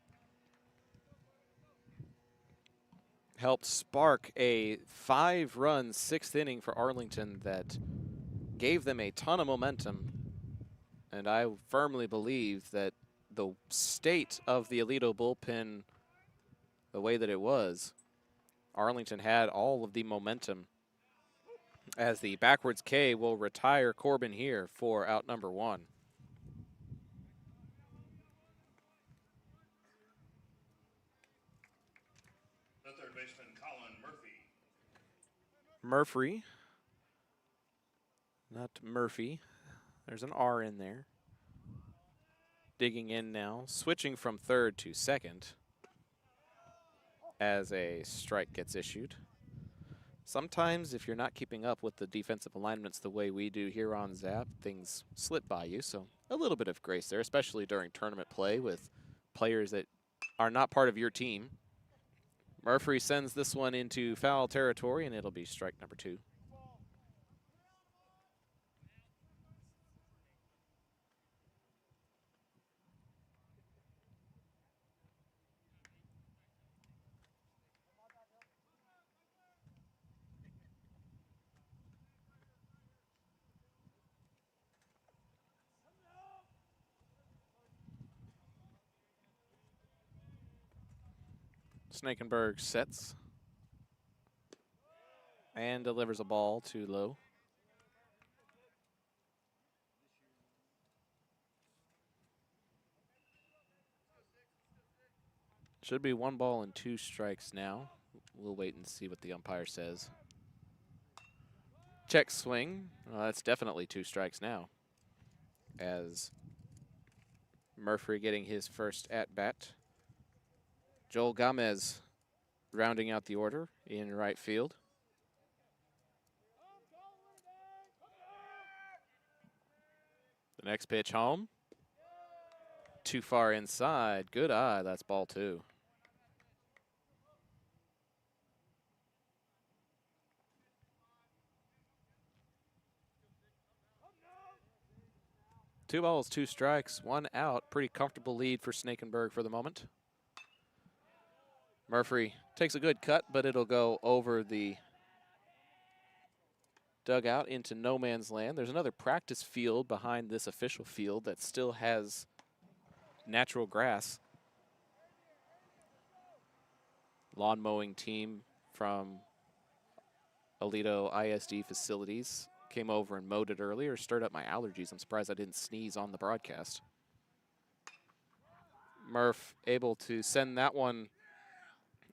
Helped spark a 5-run 6th inning for Arlington that gave them a ton of momentum. And I firmly believe that the state of the Aledo bullpen, the way that it was, Arlington had all of the momentum, as the backwards K will retire Corbin here for out number 1. The third baseman, Colin Murphy. Murphy, not Murphy. There's an R in there. Digging in now, switching from third to second as a strike gets issued. Sometimes if you're not keeping up with the defensive alignments the way we do here on Zap, things slip by you, so a little bit of grace there, especially during tournament play with players that are not part of your team. Murphy sends this one into foul territory, and it'll be strike number 2. Snakenberg sets and delivers a ball too low. Should be 1 ball and 2 strikes now. We'll wait and see what the umpire says. Check swing. Well, that's definitely 2 strikes now, as Murphy getting his first at-bat. Joel Gomez rounding out the order in right field. The next pitch home. Too far inside. Good eye. That's ball 2. Two balls, 2 strikes, 1 out. Pretty comfortable lead for Snakenberg for the moment. Murphy takes a good cut, but it'll go over the dugout into no man's land. There's another practice field behind this official field that still has natural grass. Lawn mowing team from Aledo ISD facilities came over and mowed it earlier, stirred up my allergies. I'm surprised I didn't sneeze on the broadcast. Murph able to send that one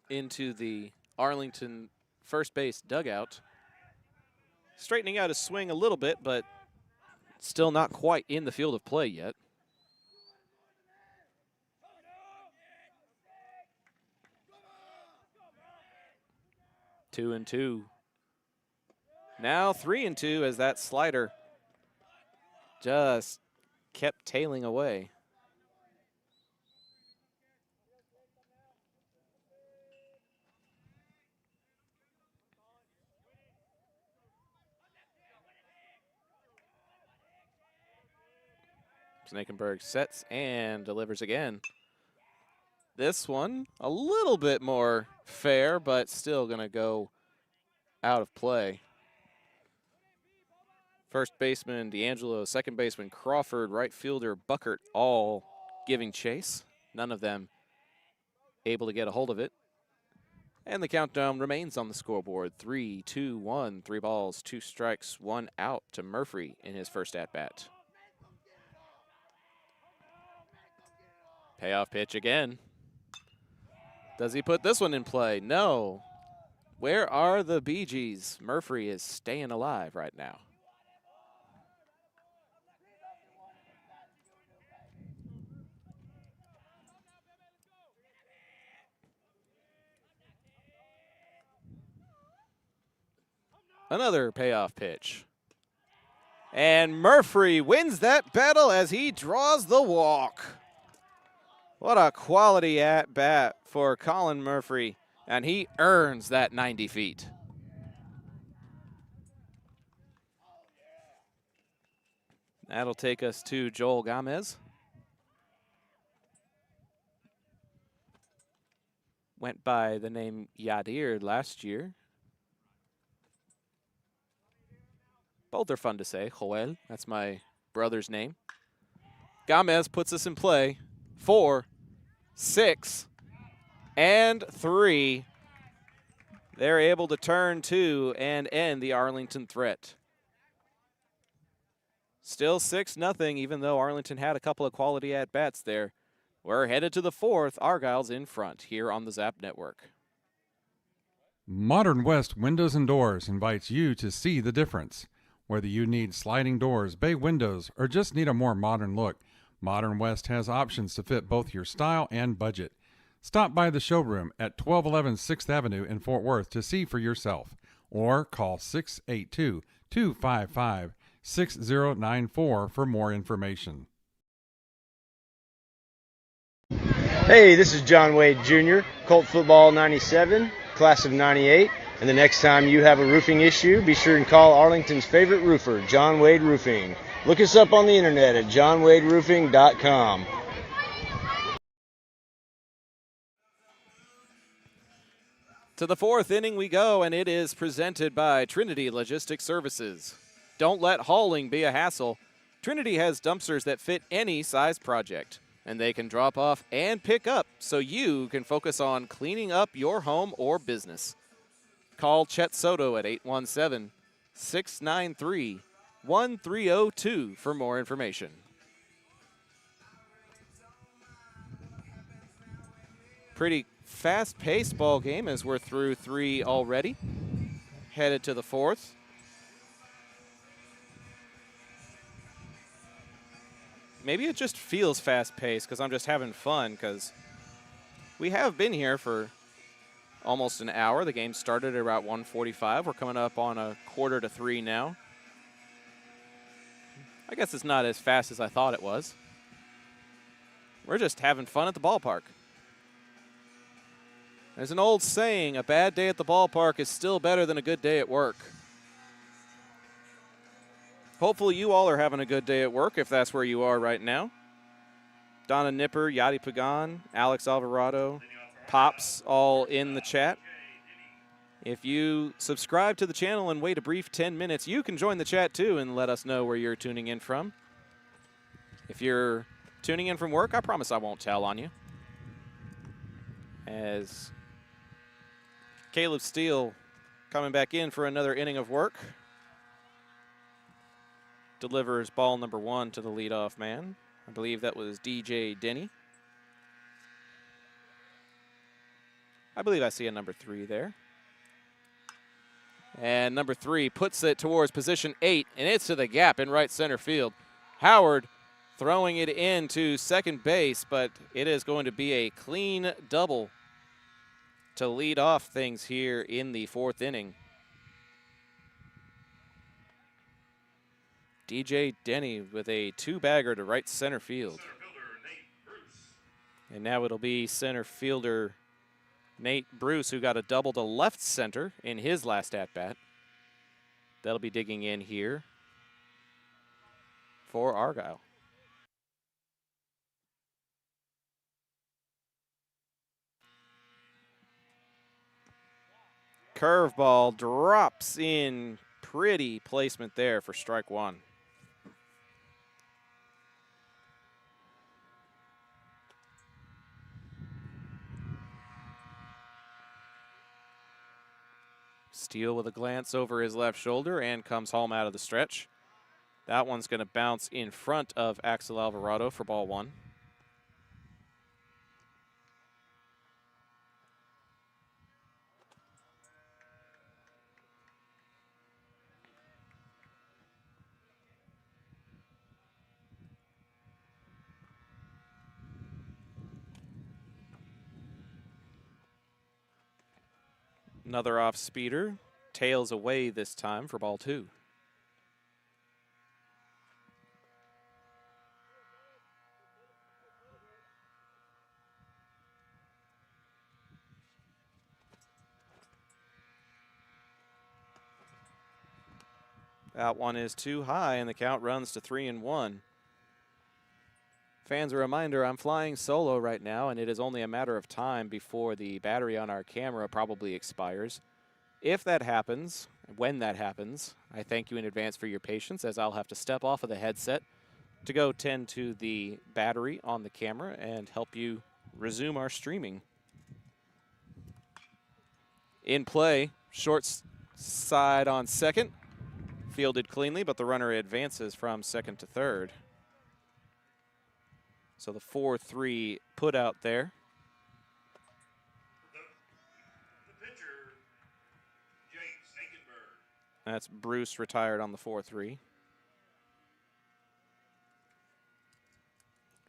into the Arlington first base dugout. Straightening out his swing a little bit, but still not quite in the field of play yet. Two and two. Now 3-2 as that slider just kept tailing away. Snakenberg sets and delivers again. This one a little bit more fair, but still going to go out of play. First baseman D'Angelo, second baseman Crawford, right fielder Buckert, all giving chase. None of them able to get a hold of it. And the countdown remains on the scoreboard. 3, 2, 1. 3 balls, 2 strikes, 1 out to Murphy in his first at-bat. Payoff pitch again. Does he put this one in play? No. Where are the Bee Gees? Murphy is staying alive right now. Another payoff pitch. And Murphy wins that battle as he draws the walk. What a quality at-bat for Colin Murphy, and he earns that 90 feet. That'll take us to Joel Gomez. Went by the name Yadir last year. Both are fun to say. Joel, that's my brother's name. Gomez puts us in play. 4, 6, and 3. They're able to turn 2 and end the Arlington threat. Still 6-0, even though Arlington had a couple of quality at-bats there. We're headed to the 4th. Argyle's in front here on the Zap Network. Modern West Windows and Doors invites you to see the difference. Whether you need sliding doors, bay windows, or just need a more modern look, Modern West has options to fit both your style and budget. Stop by the showroom at 1211 6th Avenue in Fort Worth to see for yourself, or call 682-255-6094 for more information. Hey, this is John Wade Jr., Colt Football 97, class of 98. And the next time you have a roofing issue, be sure and call Arlington's favorite roofer, John Wade Roofing. Look us up on the internet at johnwaderoofing.com. To the 4th inning we go, and it is presented by Trinity Logistics Services. Don't let hauling be a hassle. Trinity has dumpsters that fit any size project, and they can drop off and pick up so you can focus on cleaning up your home or business. Call Chet Soto at 817-693-1302 for more information. Pretty fast-paced ball game as we're through 3 already. Headed to the 4th. Maybe it just feels fast-paced because I'm just having fun, because we have been here for almost an hour. The game started at about 1:45. We're coming up on a 2:45 now. I guess it's not as fast as I thought it was. We're just having fun at the ballpark. There's an old saying, a bad day at the ballpark is still better than a good day at work. Hopefully you all are having a good day at work if that's where you are right now. Donna Nipper, Yadi Pagan, Alex Alvarado, Pops all in the chat. If you subscribe to the channel and wait a brief 10 minutes, you can join the chat too and let us know where you're tuning in from. If you're tuning in from work, I promise I won't tell on you. As Caleb Steele coming back in for another inning of work. Delivers ball number 1 to the leadoff man. I believe that was DJ Denny. I believe I see a number 3 there. And number 3 puts it towards position 8, and it's to the gap in right center field. Howard throwing it into second base, but it is going to be a clean double to lead off things here in the 4th inning. DJ Denny with a 2-bagger to right center field. And now it'll be center fielder Nate Bruce, who got a double to left center in his last at-bat. That'll be digging in here for Argyle. Curveball drops in. Pretty placement there for strike 1. Steele with a glance over his left shoulder and comes home out of the stretch. That one's going to bounce in front of Axel Alvarado for ball 1. Another off speeder, tails away this time for ball 2. That one is too high, and the count runs to 3-1. Fans, a reminder, I'm flying solo right now, and it is only a matter of time before the battery on our camera probably expires. If that happens, when that happens, I thank you in advance for your patience, as I'll have to step off of the headset to go tend to the battery on the camera and help you resume our streaming. In play, short side on second. Fielded cleanly, but the runner advances from second to third. So the 4-3 put out there. The pitcher, James Snakenberg. That's Bruce retired on the 4-3.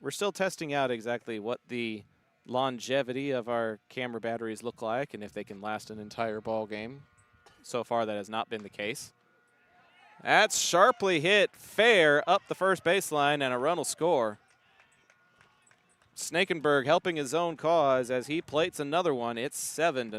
We're still testing out exactly what the longevity of our camera batteries look like and if they can last an entire ball game. So far, that has not been the case. That's sharply hit fair up the first baseline, and a run will score. Snakenberg helping his own cause as he plates another one. It's 7-0.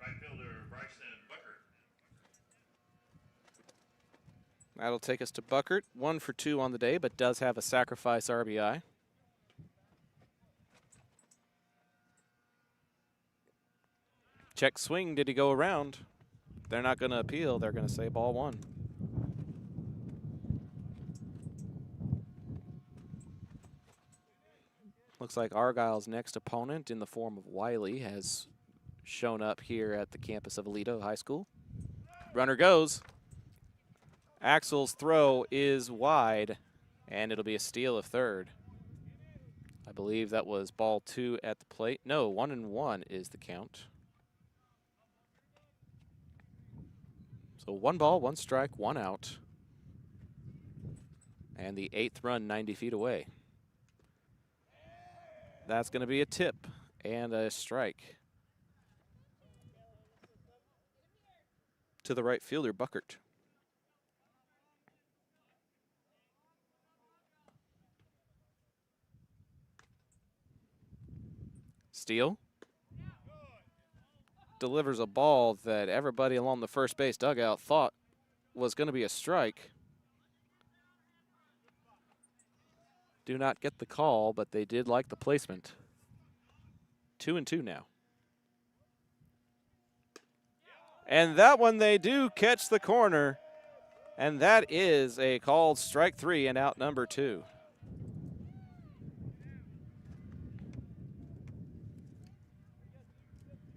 Right fielder, Bryson Buckert. That'll take us to Buckert. 1 for 2 on the day, but does have a sacrifice RBI. Check swing, did he go around? They're not going to appeal. They're going to say ball 1. Looks like Argyle's next opponent in the form of Wiley has shown up here at the campus of Aledo High School. Runner goes. Axel's throw is wide, and it'll be a steal of third. I believe that was ball 2 at the plate. No, 1-1 is the count. So 1 ball, 1 strike, 1 out. And the 8th run 90 feet away. That's going to be a tip and a strike to the right fielder, Buckert. Steele delivers a ball that everybody along the first base dugout thought was going to be a strike. Do not get the call, but they did like the placement. 2-2 now. And that one they do catch the corner, and that is a called strike 3 and out number 2.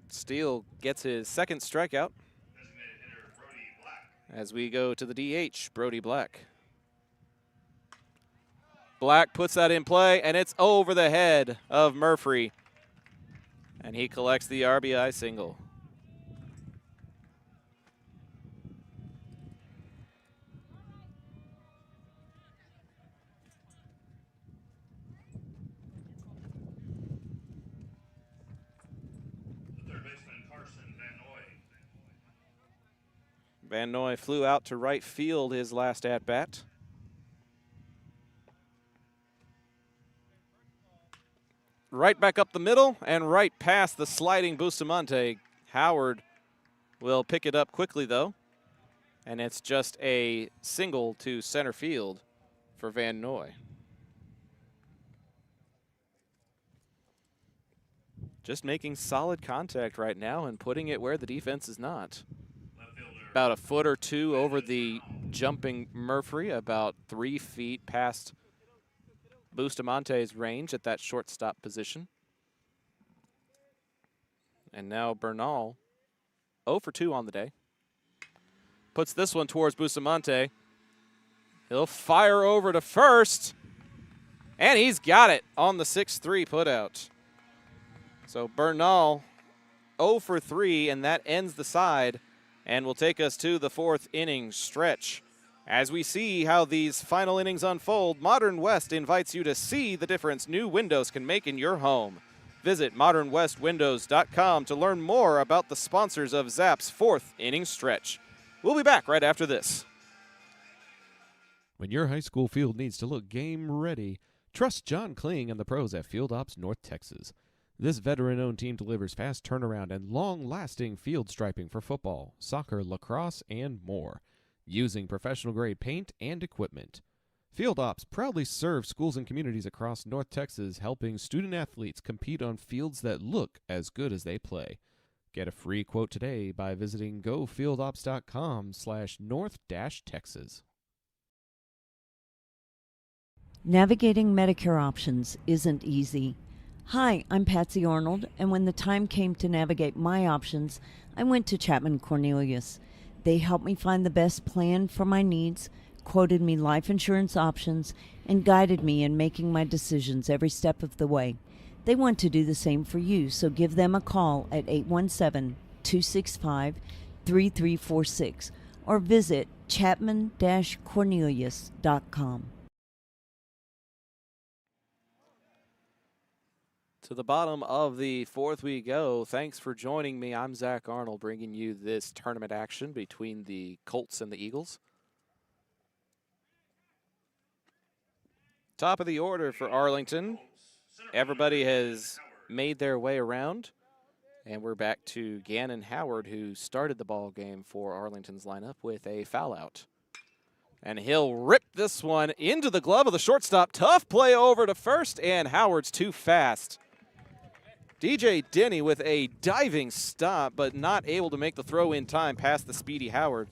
Steele gets his second strikeout as we go to the DH, Brody Black. Black puts that in play, and it's over the head of Murphy, and he collects the RBI single. Van Noy flew out to right field his last at-bat. Right back up the middle and right past the sliding Bustamante. Howard will pick it up quickly, though. And it's just a single to center field for Van Noy. just making solid contact right now and putting it where the defense is not. Left fielder. About a foot or two over the jumping Murphy, about 3 feet past Bustamonte's range at that shortstop position. And now Bernal, 0 for 2 on the day. Puts this one towards Bustamonte. He'll fire over to first. And he's got it on the 6-3 putout. So Bernal 0 for 3, and that ends the side and will take us to the 4th inning stretch. As we see how these final innings unfold, Modern West invites you to see the difference new windows can make in your home. Visit modernwestwindows.com to learn more about the sponsors of Zap's 4th inning stretch. We'll be back right after this. When your high school field needs to look game ready, trust John Kling and the pros at Field Ops North Texas. This veteran-owned team delivers fast turnaround and long-lasting field striping for football, soccer, lacrosse, and more, using professional-grade paint and equipment. Field Ops proudly serves schools and communities across North Texas, helping student-athletes compete on fields that look as good as they play. Get a free quote today by visiting gofieldops.com/north-texas. Navigating Medicare options isn't easy. Hi, I'm Patsy Arnold, and when the time came to navigate my options, I went to Chapman Cornelius. They helped me find the best plan for my needs, quoted me life insurance options, and guided me in making my decisions every step of the way. They want to do the same for you, so give them a call at 817-265-3346 or visit chapman-cornelius.com. To the bottom of the 4th we go. Thanks for joining me. I'm Zach Arnold, bringing you this tournament action between the Colts and the Eagles. Top of the order for Arlington. Everybody has made their way around, and we're back to Gannon Howard, who started the ball game for Arlington's lineup with a foul out. And he'll rip this one into the glove of the shortstop. Tough play over to first, and Howard's too fast. DJ Denny with a diving stop, but not able to make the throw in time past the speedy Howard.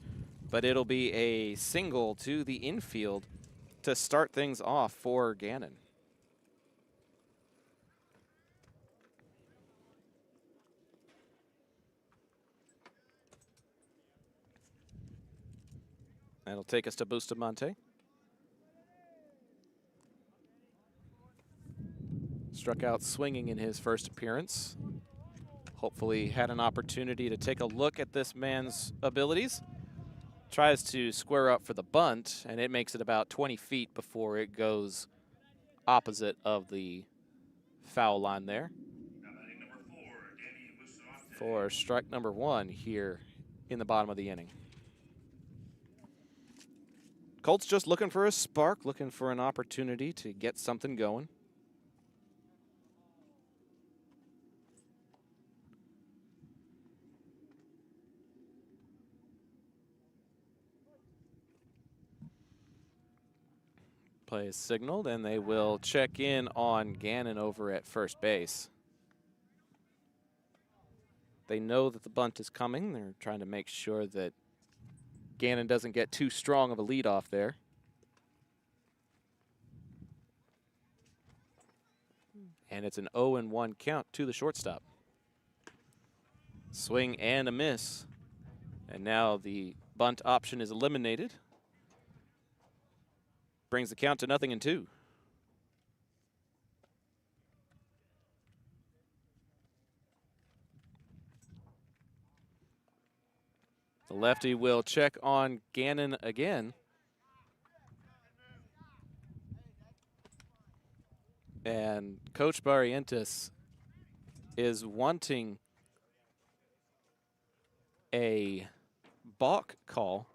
But it'll be a single to the infield to start things off for Gannon. That'll take us to Bustamonte. Struck out swinging in his first appearance. Hopefully had an opportunity to take a look at this man's abilities. Tries to square up for the bunt, and it makes it about 20 feet before it goes opposite of the foul line there. For strike number 1 here in the bottom of the inning. Colts just looking for a spark, looking for an opportunity to get something going. Play is signaled, and they will check in on Gannon over at first base. They know that the bunt is coming. They're trying to make sure that Gannon doesn't get too strong of a lead off there. And it's an 0-1 count to the shortstop. Swing and a miss. And now the bunt option is eliminated. Brings the count to 0-2. The lefty will check on Gannon again. And Coach Barrientos is wanting a balk call.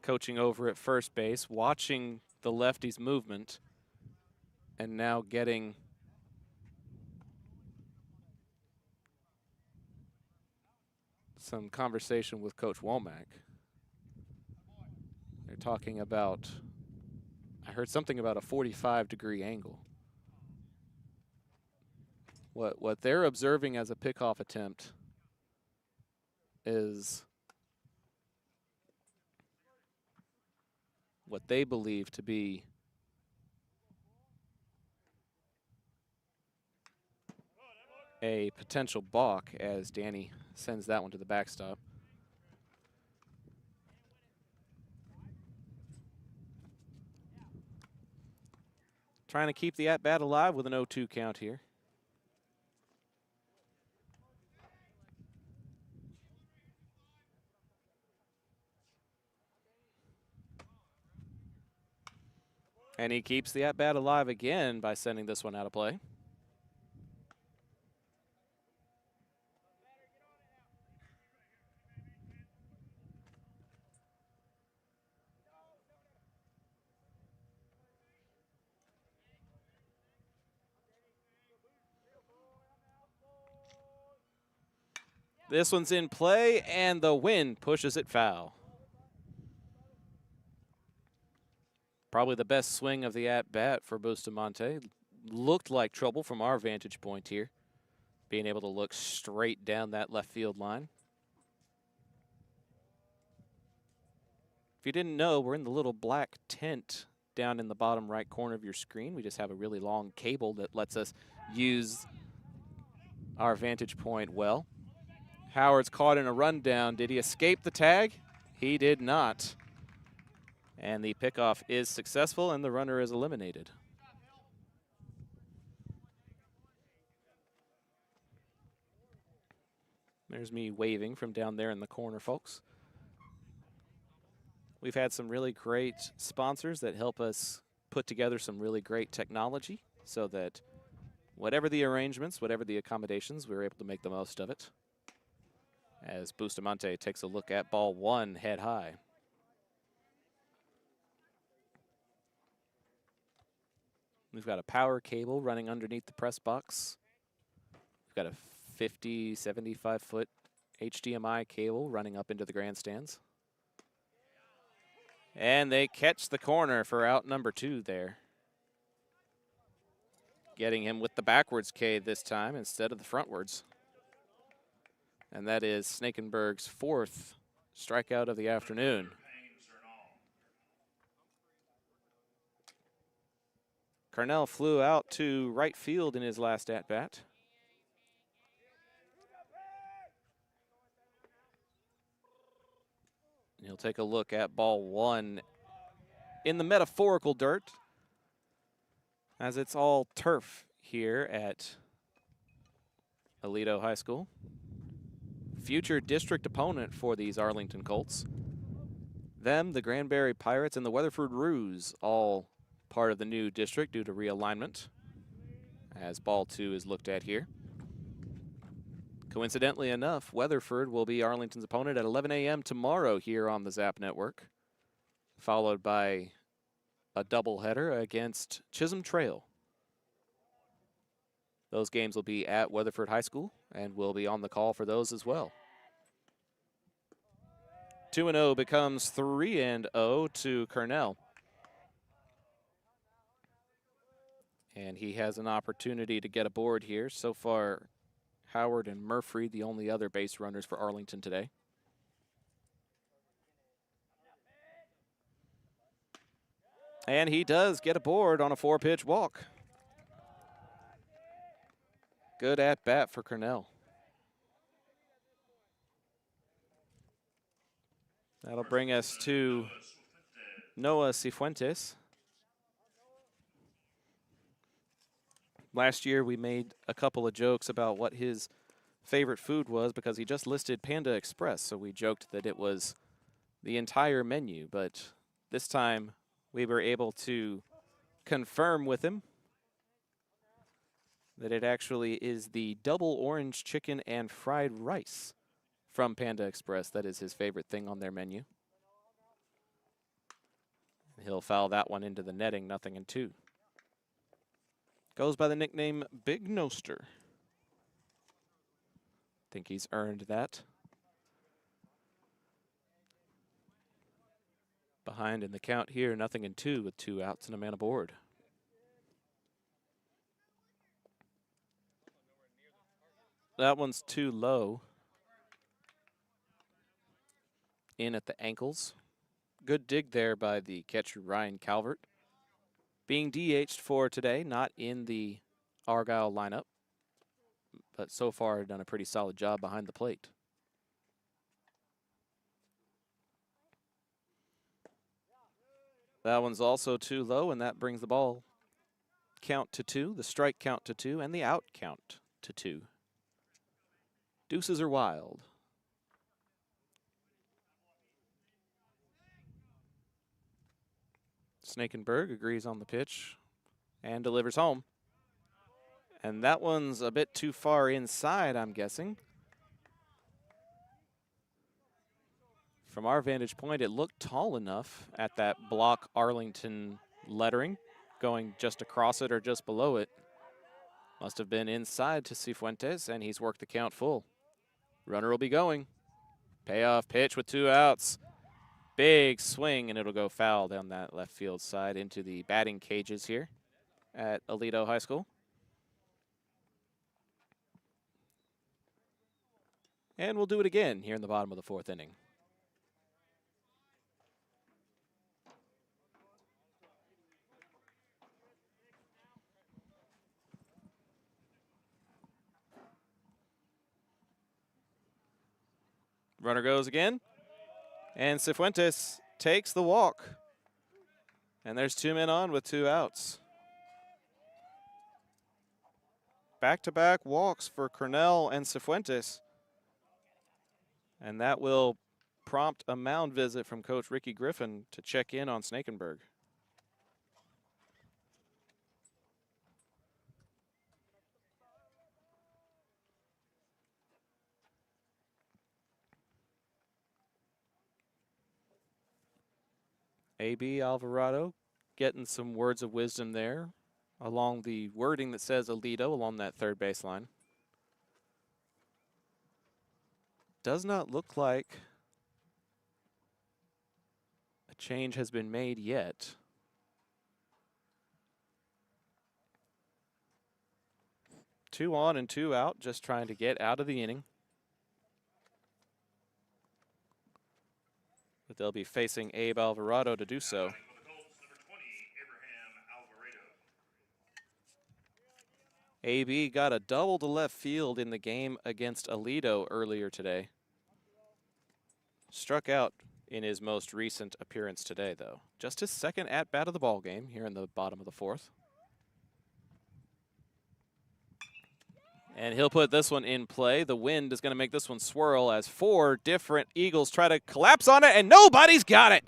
Coaching over at first base, watching the lefty's movement, and now getting some conversation with Coach Womack. They're talking about, I heard something about a 45-degree angle. What they're observing as a pickoff attempt is what they believe to be a potential balk as Danny sends that one to the backstop. Trying to keep the at-bat alive with an 0-2 count here. And he keeps the at-bat alive again by sending this one out of play. This one's in play, and the wind pushes it foul. Probably the best swing of the at-bat for Bustamante. Looked like trouble from our vantage point here, being able to look straight down that left field line. If you didn't know, we're in the little black tent down in the bottom right corner of your screen. We just have a really long cable that lets us use our vantage point well. Howard's caught in a rundown. Did he escape the tag? He did not. And the pickoff is successful, and the runner is eliminated. There's me waving from down there in the corner, folks. We've had some really great sponsors that help us put together some really great technology so that whatever the arrangements, whatever the accommodations, we're able to make the most of it. As Bustamante takes a look at ball one, head high. We've got a power cable running underneath the press box. We've got a 50, 75-foot HDMI cable running up into the grandstands. And they catch the corner for out number 2 there. Getting him with the backwards K this time instead of the frontwards. And that is Snakenberg's 4th strikeout of the afternoon. Carnell flew out to right field in his last at-bat. He'll take a look at ball one in the metaphorical dirt, as it's all turf here at Aledo High School. Future district opponent for these Arlington Colts. Them, the Granbury Pirates, and the Weatherford Roos, all part of the new district due to realignment, as ball 2 is looked at here. Coincidentally enough, Weatherford will be Arlington's opponent at 11 a.m. tomorrow here on the Zap Network, followed by a doubleheader against Chisholm Trail. Those games will be at Weatherford High School, and we'll be on the call for those as well. 2-0 becomes 3-0 to Carnell. And he has an opportunity to get aboard here. So far, Howard and Murphy, the only other base runners for Arlington today. And he does get aboard on a 4-pitch walk. Good at-bat for Carnell. That'll bring us to Noah Cifuentes. Last year, we made a couple of jokes about what his favorite food was because he just listed Panda Express, so we joked that it was the entire menu. But this time, we were able to confirm with him that it actually is the double orange chicken and fried rice from Panda Express. That is his favorite thing on their menu. He'll foul that one into the netting, 0-2. Goes by the nickname Big Noster. Think he's earned that. Behind in the count here, 0-2 with 2 outs and a man aboard. that one's too low. In at the ankles. Good dig there by the catcher, Ryan Calvert. Being DH'd for today, not in the Argyle lineup, but so far done a pretty solid job behind the plate. That one's also too low, and that brings the ball count to 2, the strike count to 2, and the out count to 2. Deuces are wild. Snakenberg agrees on the pitch and delivers home. And that one's a bit too far inside, I'm guessing. From our vantage point, it looked tall enough at that block Arlington lettering, going just across it or just below it. Must have been inside to Cifuentes, and he's worked the count full. Runner will be going. Payoff pitch with 2 outs. Big swing, and it'll go foul down that left field side into the batting cages here at Aledo High School. And we'll do it again here in the bottom of the 4th inning. Runner goes again. And Cifuentes takes the walk. And there's 2 men on with 2 outs. Back-to-back walks for Cornell and Cifuentes. And that will prompt a mound visit from Coach Ricky Griffin to check in on Snakenberg. A.B. Alvarado getting some words of wisdom there along the wording that says Aledo along that third baseline. Does not look like a change has been made yet. Two on and 2 out, just trying to get out of the inning. But they'll be facing Abe Alvarado to do so. AB got a double to left field in the game against Aledo earlier today. Struck out in his most recent appearance today, though. Just his second at-bat of the ball game here in the bottom of the 4th. And he'll put this one in play. The wind is going to make this one swirl as 4 different Eagles try to collapse on it, and nobody's got it.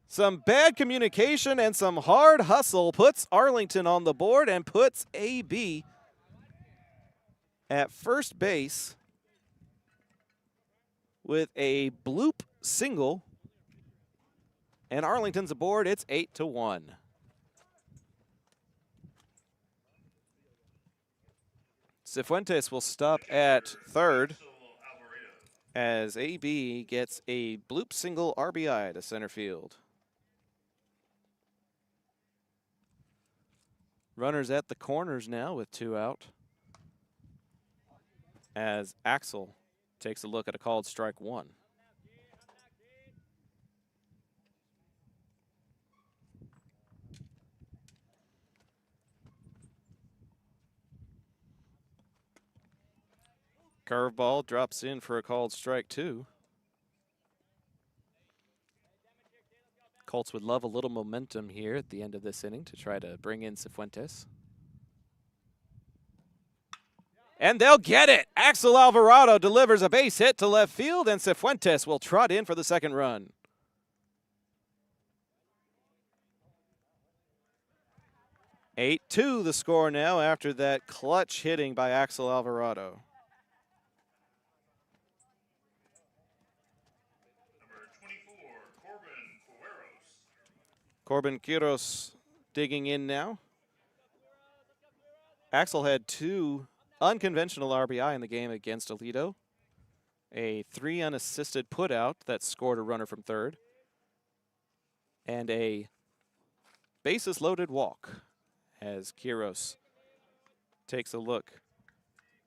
Some bad communication and some hard hustle puts Arlington on the board and puts AB at first base with a bloop single. And Arlington's aboard. It's 8-1. Cifuentes will stop at third as AB gets a bloop single RBI to center field. Runners at the corners now with 2 out as Axel takes a look at a called strike 1. Curveball drops in for a called strike 2. Colts would love a little momentum here at the end of this inning to try to bring in Cifuentes. And they'll get it! Axel Alvarado delivers a base hit to left field, and Cifuentes will trot in for the second run. (8-2) the score now after that clutch hitting by Axel Alvarado. Corbin Quiros digging in now. Axel had 2 unconventional RBI in the game against Aledo. A 3 unassisted putout that scored a runner from third. And a bases loaded walk as Quiros takes a look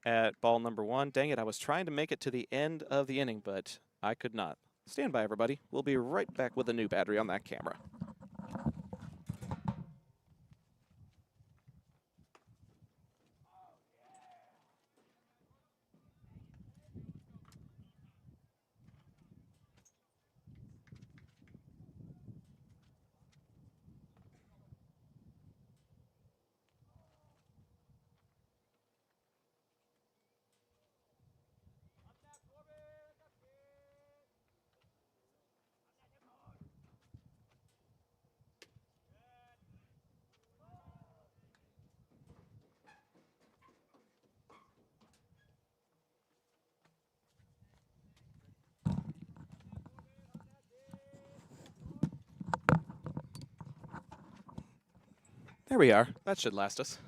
at ball number 1. Dang it, I was trying to make it to the end of the inning, but I could not. Stand by, everybody. We'll be right back with a new battery on that camera. There we are. That should last us.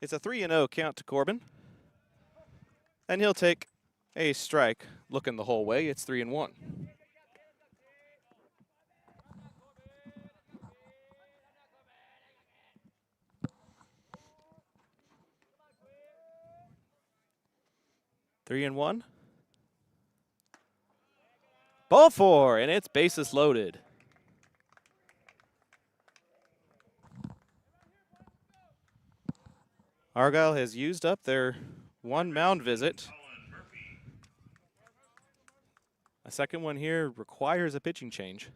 It's a 3-0 count to Corbin. And he'll take a strike looking the whole way. It's 3-1. Three and one. Ball 4, and it's bases loaded. Argyle has used up their one mound visit. A second one here requires a pitching change,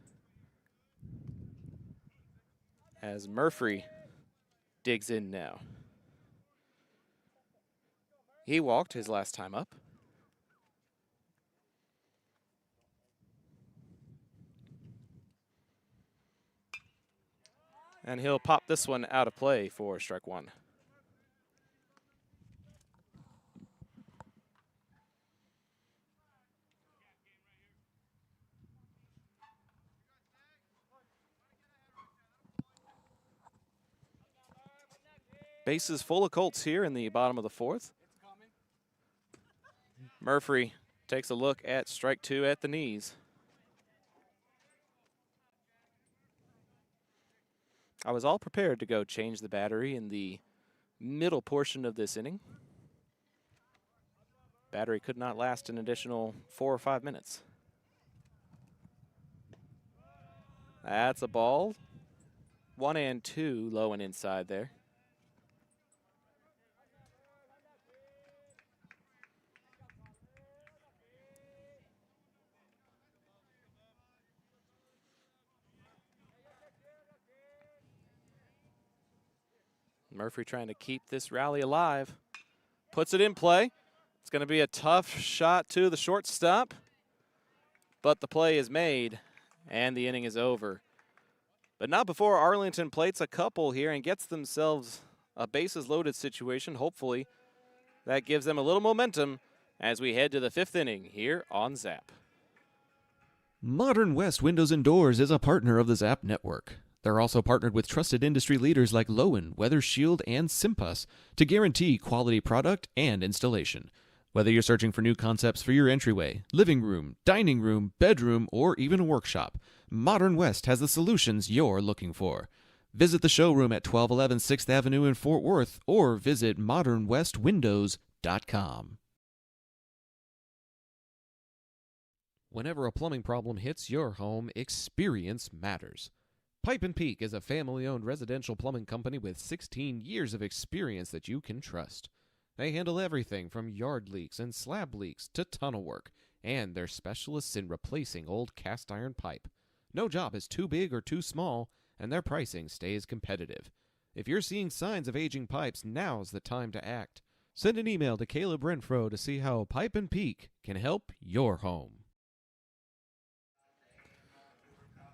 as Murphy digs in now. He walked his last time up. And he'll pop this one out of play for strike 1. Bases full of Colts here in the bottom of the 4th. Murphy takes a look at strike 2 at the knees. I was all prepared to go change the battery in the middle portion of this inning. Battery could not last an additional 4 or 5 minutes. That's a ball. 1 and 2, low and inside there. Murphy trying to keep this rally alive. Puts it in play. It's going to be a tough shot to the shortstop, but the play is made, and the inning is over. But not before Arlington plates a couple here and gets themselves a bases-loaded situation. Hopefully, that gives them a little momentum as we head to the 5th inning here on Zap. Modern West Windows and Doors is a partner of the Zap Network. They're also partnered with trusted industry leaders like Lowen, Weather Shield, and Simpas to guarantee quality product and installation. Whether you're searching for new concepts for your entryway, living room, dining room, bedroom, or even a workshop, Modern West has the solutions you're looking for. Visit the showroom at 1211 6th Avenue in Fort Worth or visit modernwestwindows.com. Whenever a plumbing problem hits your home, experience matters. Pipe & Peak is a family-owned residential plumbing company with 16 years of experience that you can trust. They handle everything from yard leaks and slab leaks to tunnel work, and they're specialists in replacing old cast iron pipe. No job is too big or too small, and their pricing stays competitive. If you're seeing signs of aging pipes, now's the time to act. Send an email to Caleb Renfro to see how Pipe & Peak can help your home.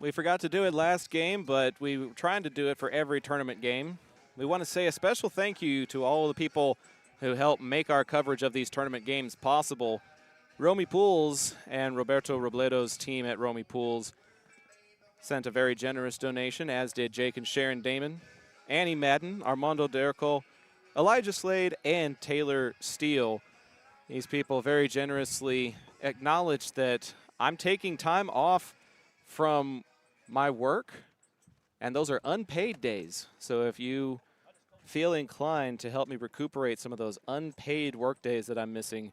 We forgot to do it last game, but we were trying to do it for every tournament game. We want to say a special thank you to all of the people who help make our coverage of these tournament games possible. Romy Pools and Roberto Robledo's team at Romy Pools sent a very generous donation, as did Jake and Sharon Damon, Annie Madden, Armando Derrico, Elijah Slade, and Taylor Steele. These people very generously acknowledged that I'm taking time off from my work, and those are unpaid days. So if you feel inclined to help me recuperate some of those unpaid work days that I'm missing,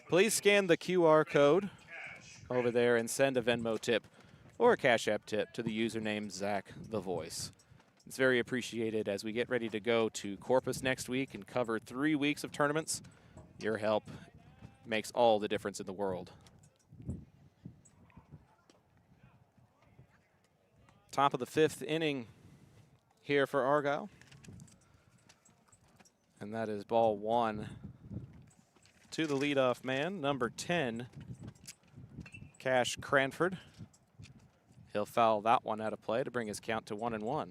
please scan the QR code over there and send a Venmo tip or a Cash App tip to the username Zach the Voice. It's very appreciated as we get ready to go to Corpus next week and cover 3 weeks of tournaments. Your help makes all the difference in the world. Top of the 5th inning here for Argyle. And that is ball 1 to the leadoff man, number 10, Cash Cranford. He'll foul that one out of play to bring his count to 1-1.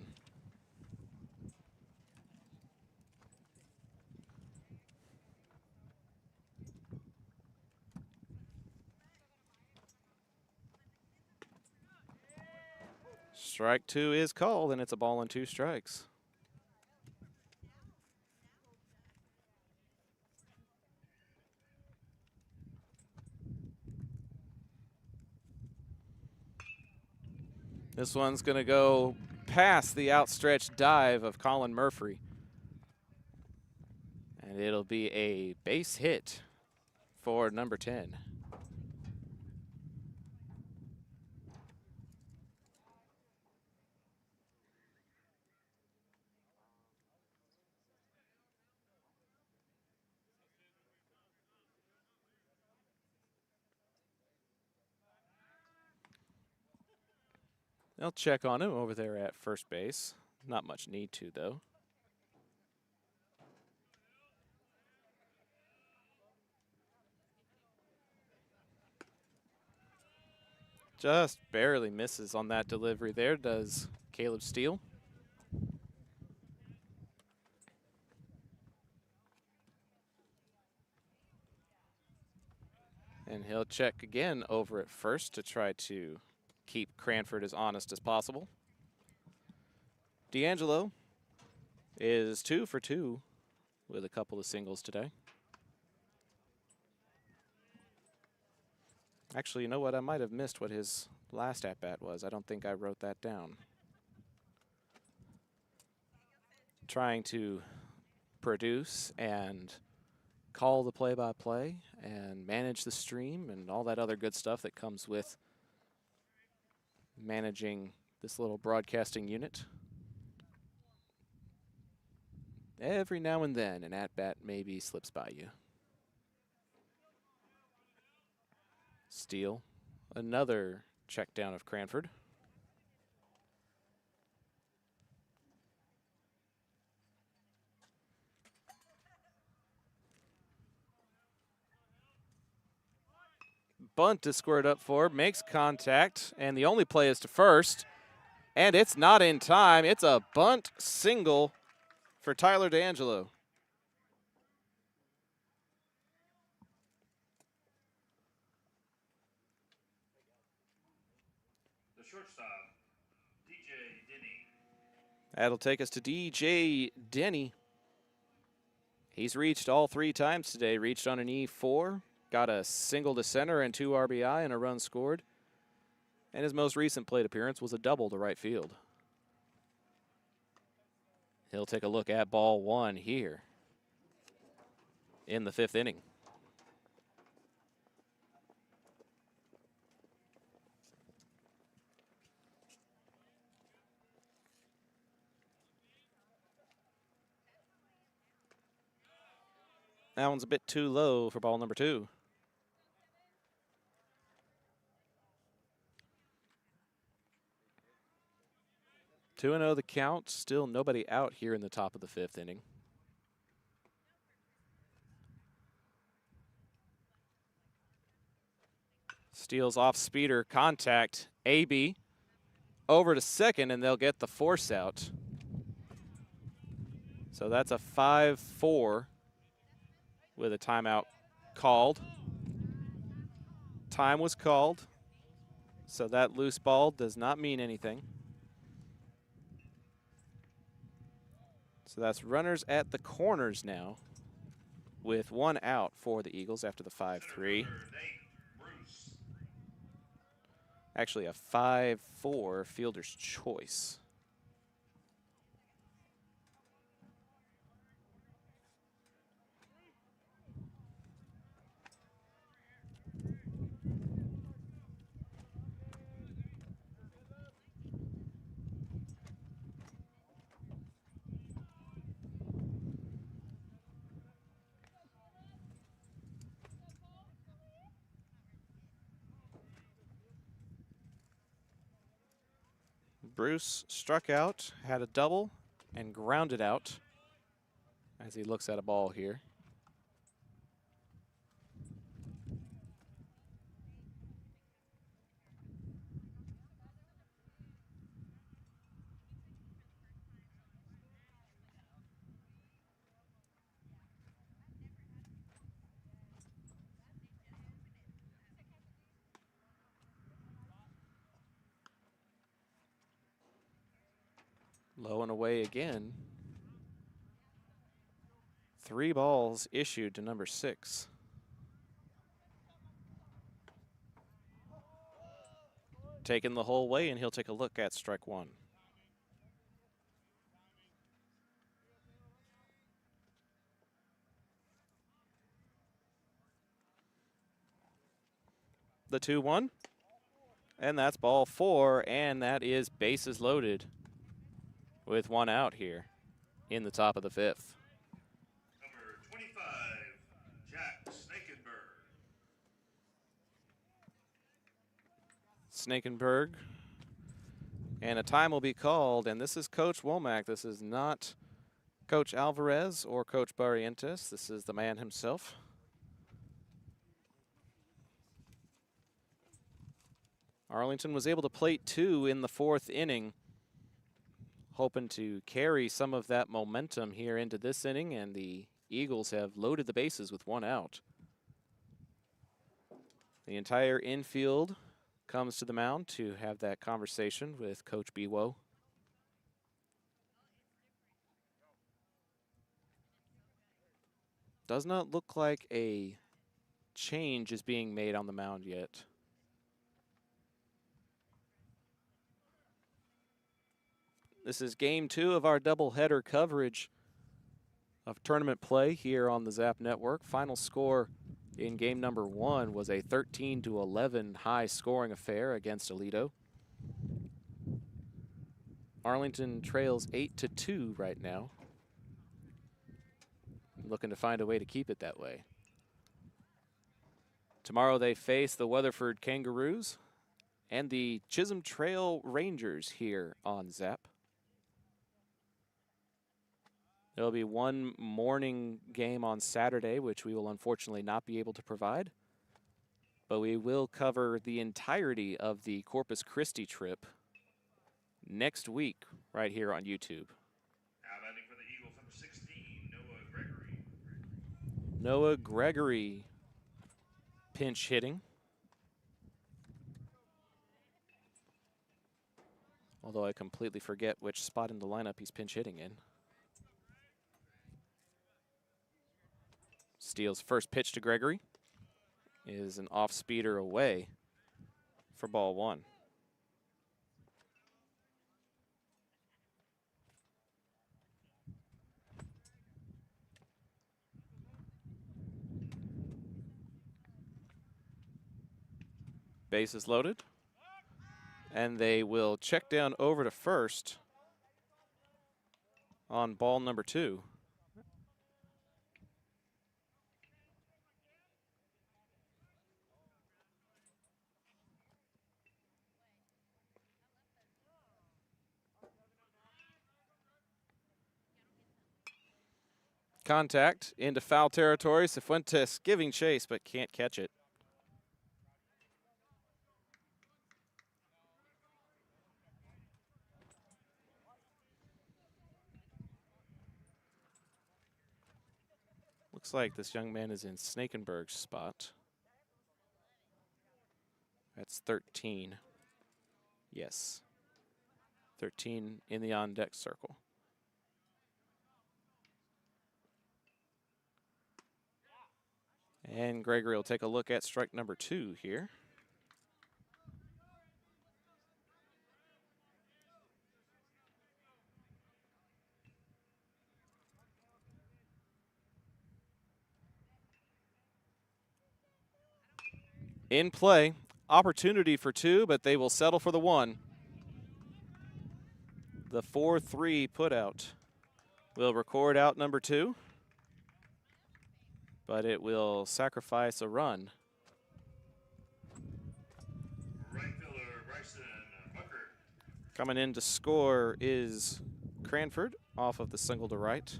Strike 2 is called, and it's a ball and 2 strikes. This one's going to go past the outstretched dive of Colin Murphy. And it'll be a base hit for number 10. They'll check on him over there at first base. Not much need to, though. Just barely misses on that delivery there, does Caleb Steele. And he'll check again over at first to try to keep Cranford as honest as possible. D'Angelo is 2 for 2 with a couple of singles today. Actually, you know what? I might have missed what his last at-bat was. I don't think I wrote that down. Trying to produce and call the play-by-play and manage the stream and all that other good stuff that comes with managing this little broadcasting unit. Every now and then an at-bat maybe slips by you. Steele, another check down of Cranford. Bunt is squared up for, makes contact, and the only play is to first. And it's not in time. It's a bunt single for Tyler D'Angelo. The shortstop, DJ Denny. That'll take us to DJ Denny. He's reached all 3 times today. Reached on an E4, got a single to center and 2 RBI and a run scored. And his most recent plate appearance was a double to right field. He'll take a look at ball 1 here in the 5th inning. That one's a bit too low for ball number 2. Two and 0 the count. Still nobody out here in the top of the 5th inning. Steals off speeder, contact, AB over to second, and they'll get the force out. So that's a 5-4 with a timeout called. Time was called, so that loose ball does not mean anything. So that's runners at the corners now with 1 out for the Eagles after the 5-3. Actually a 5-4 fielder's choice. Bruce struck out, had a double, and grounded out as he looks at a ball here. Low and away again. 3 balls issued to number 6. Taking the whole way, and he'll take a look at strike 1. The 2-1. And that's ball 4, and that is bases loaded with 1 out here in the top of the 5th. Number 25, Jack Snakenberg. Snakenberg. And a time will be called, and this is Coach Womack. This is not Coach Alvarez or Coach Barrientos. This is the man himself. Arlington was able to plate 2 in the 4th inning, hoping to carry some of that momentum here into this inning, and the Eagles have loaded the bases with 1 out. The entire infield comes to the mound to have that conversation with Coach Bewo. Does not look like a change is being made on the mound yet. This is game 2 of our doubleheader coverage of tournament play here on the Zap Network. Final score in game number 1 was a 13-11 high scoring affair against Aledo. Arlington trails 8-2 right now. Looking to find a way to keep it that way. Tomorrow they face the Weatherford Kangaroos and the Chisholm Trail Rangers here on Zap. There'll be one morning game on Saturday, which we will unfortunately not be able to provide. But we will cover the entirety of the Corpus Christi trip next week right here on YouTube. Now batting for the Eagles, number 16, Noah Gregory. Noah Gregory pinch hitting. Although I completely forget which spot in the lineup he's pinch hitting in. Steele's first pitch to Gregory is an off-speeder away for ball 1. Bases loaded. And they will check down over to first on ball number 2. Contact into foul territory. Cifuentes giving chase, but can't catch it. Looks like this young man is in Snakenberg's spot. That's 13. Yes. 13 in the on-deck circle. And Gregory will take a look at strike number 2 here. In play, opportunity for 2, but they will settle for the 1. The 4-3 putout will record out number 2. But it will sacrifice a run. Right fielder Bryson Bucker. Coming in to score is Cranford off of the single to right.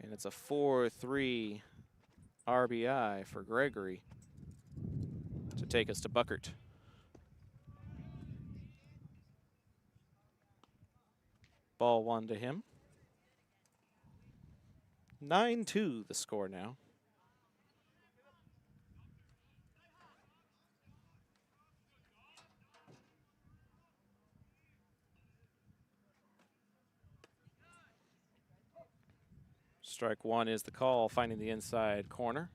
And it's a 4-3 RBI for Gregory to take us to Buckert. Ball one to him. 9-2 the score now. Strike one is the call, finding the inside corner.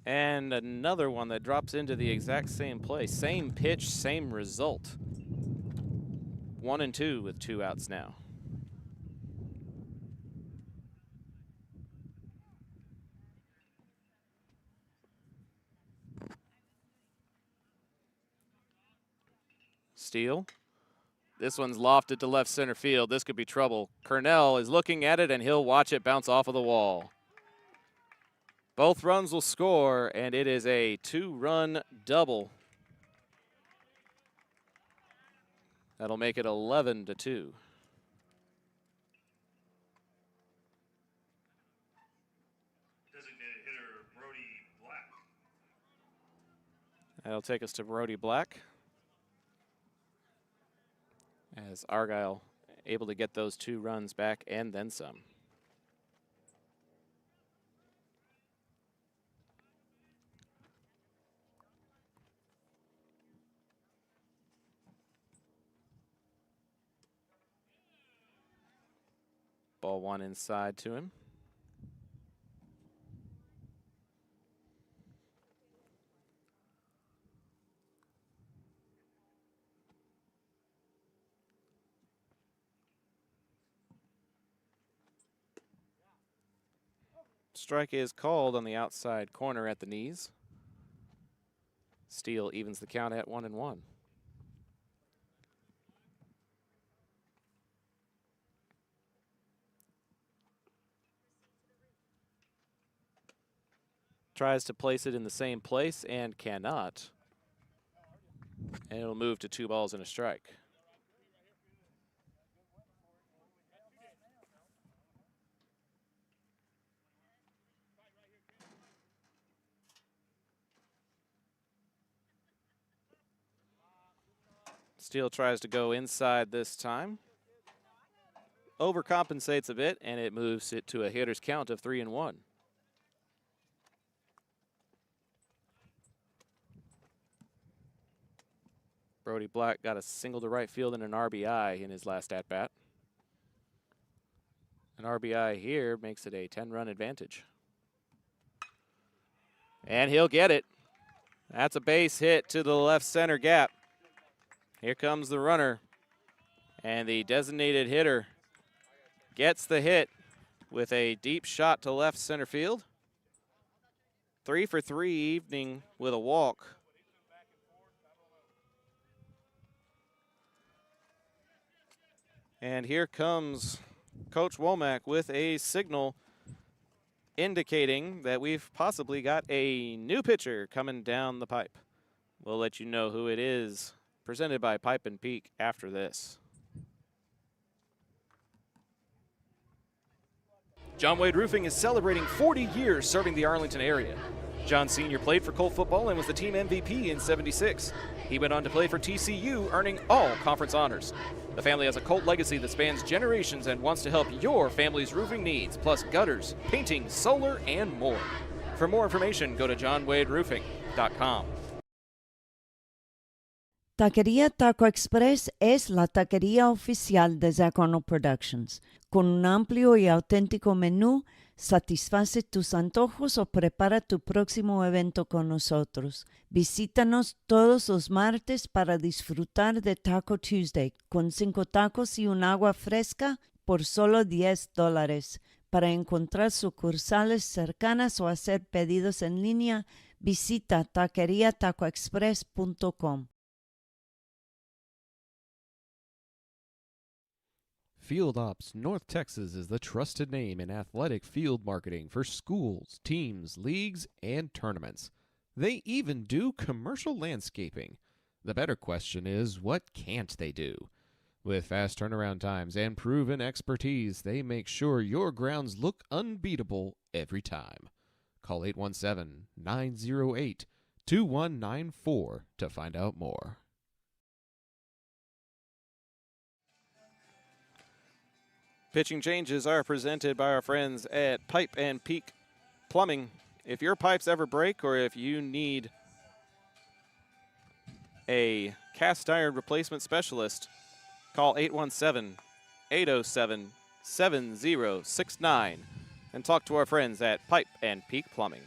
And another one that drops into the exact same place. Same pitch, same result. 1-2 with 2 outs now. Steele. This one's lofted to left center field. This could be trouble. Cornell is looking at it, and he'll watch it bounce off of the wall. Both runs will score, and it is a 2-run double. That'll make it 11-2. Designated hitter Brody Black. That'll take us to Brody Black, as Argyle able to get those 2 runs back and then some. Ball one inside to him. Strike is called on the outside corner at the knees. Steele evens the count at 1-1. Tries to place it in the same place and cannot. And it'll move to 2 balls and a strike. Steele tries to go inside this time. Overcompensates a bit, and it moves it to a hitter's count of 3-1. Brody Black got a single to right field and an RBI in his last at-bat. An RBI here makes it a 10-run advantage. And he'll get it. That's a base hit to the left center gap. Here comes the runner. And the designated hitter gets the hit with a deep shot to left center field. 3 for 3 evening with a walk. And here comes Coach Womack with a signal indicating that we've possibly got a new pitcher coming down the pipe. We'll let you know who it is, presented by Pipe and Peak after this. John Wade Roofing is celebrating 40 years serving the Arlington area. John Sr. played for Colt football and was the team MVP in '76. He went on to play for TCU, earning all conference honors. The family has a Colt legacy that spans generations and wants to help your family's roofing needs, plus gutters, painting, solar, and more. For more information, go to johnwaderoofing.com. Taquería Taco Express es la taquería oficial de Zach Arnold Productions. Con un amplio y auténtico menú, satisface tus antojos o prepara tu próximo evento con nosotros. Visítanos todos los martes para disfrutar de Taco Tuesday con 5 tacos y un agua fresca por solo $10. Para encontrar sucursales cercanas o hacer pedidos en línea, visita taqueriatacoexpress.com. Field Ops North Texas is the trusted name in athletic field marketing for schools, teams, leagues, and tournaments. They even do commercial landscaping. The better question is, what can't they do? With fast turnaround times and proven expertise, they make sure your grounds look unbeatable every time. Call 817-908-2194 to find out more. Pitching changes are presented by our friends at Pipe and Peak Plumbing. If your pipes ever break or if you need a cast iron replacement specialist, call 817-807-7069 and talk to our friends at Pipe and Peak Plumbing.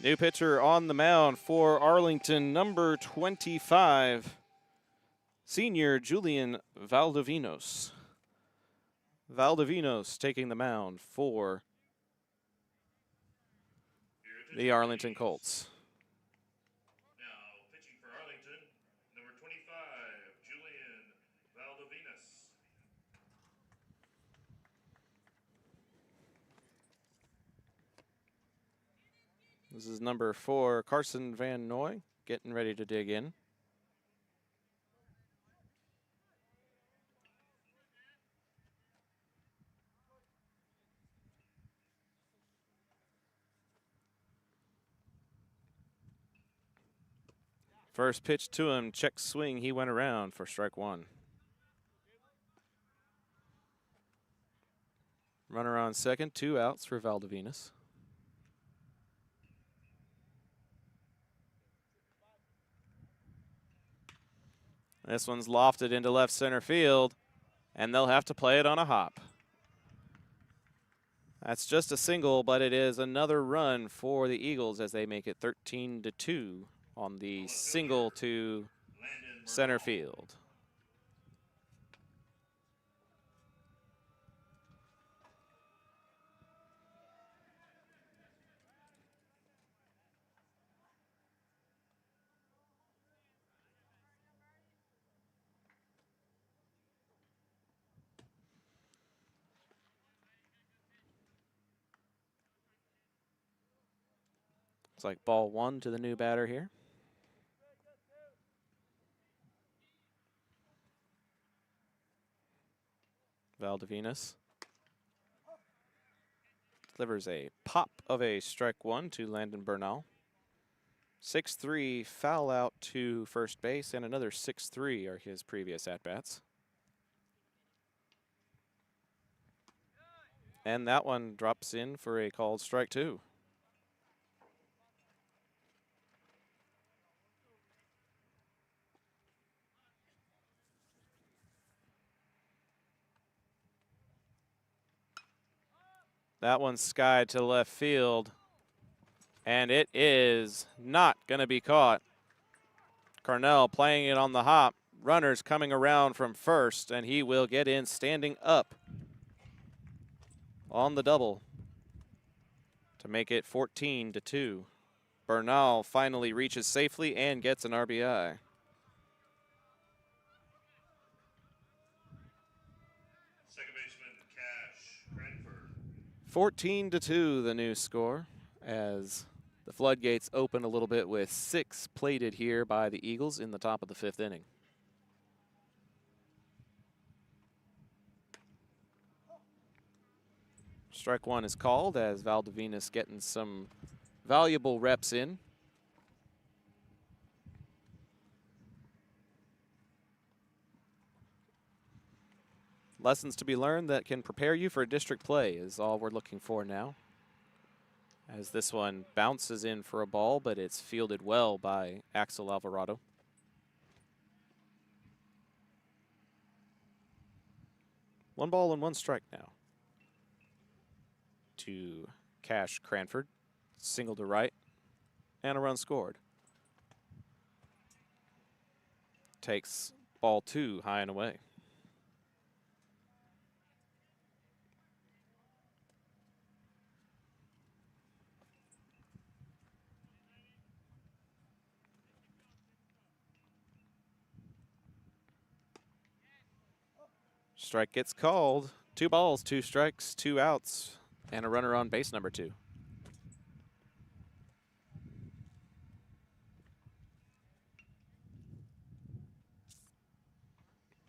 New pitcher on the mound for Arlington, number 25, senior Julian Valdivinos. Valdivinos taking the mound for the Arlington Colts. Now pitching for Arlington, number 25, Julian Valdivinas. This is number 4, Carson Van Noy, getting ready to dig in. First pitch to him, check swing, he went around for strike one. Runner on second, 2 outs for Valdivinas. This one's lofted into left center field, and they'll have to play it on a hop. That's just a single, but it is another run for the Eagles as they make it 13-2 on the single to center field. It's like ball 1 to the new batter here. Valdivinas delivers a pop of a strike one to Landon Bernal. 6-3 foul out to first base, and another 6-3 are his previous at-bats. And that one drops in for a called strike two. That one's skied to left field, and it is not going to be caught. Carnell playing it on the hop. Runners coming around from first, and he will get in standing up on the double to make it 14-2. Bernal finally reaches safely and gets an RBI. Second baseman, Cash Cranford. 14-2 the new score as the floodgates open a little bit with 6 plated here by the Eagles in the top of the 5th inning. Strike one is called as Valdivinas getting some valuable reps in. Lessons to be learned that can prepare you for district play is all we're looking for now. As this one bounces in for a ball, but it's fielded well by Axel Alvarado. One ball and one strike now to Cash Cranford. Single to right, and a run scored. Takes ball 2 high and away. Strike gets called. 2 balls, 2 strikes, 2 outs, and a runner on base number 2.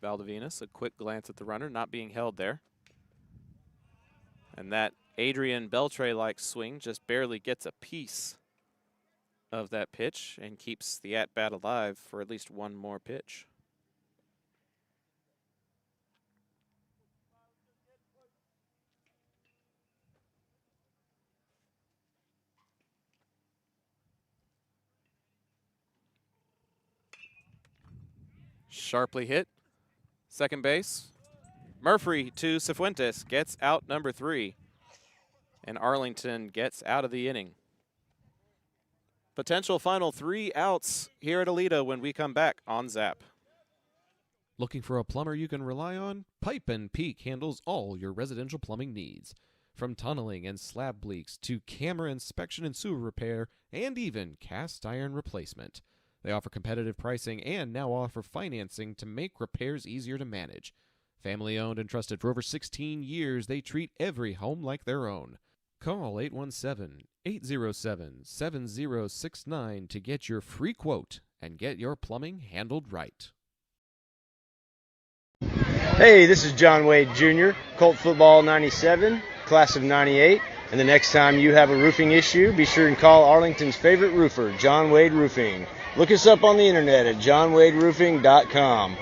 Valdivinas, a quick glance at the runner, not being held there. And that Adrian Beltre-like swing just barely gets a piece of that pitch and keeps the at-bat alive for at least one more pitch. Sharply hit. Second base. Murphy to Cifuentes gets out number 3. And Arlington gets out of the inning. Potential final 3 outs here at Alita when we come back on Zap. Looking for a plumber you can rely on? Pipe and Peak handles all your residential plumbing needs. From tunneling and slab bleaks to camera inspection and sewer repair, and even cast iron replacement. They offer competitive pricing and now offer financing to make repairs easier to manage. Family owned and trusted for over 16 years, they treat every home like their own. Call 817-807-7069 to get your free quote and get your plumbing handled right. Hey, this is John Wade Jr., Colt Football 97, class of 98. And the next time you have a roofing issue, be sure and call Arlington's favorite roofer, John Wade Roofing. Look us up on the internet at johnwaderoofing.com.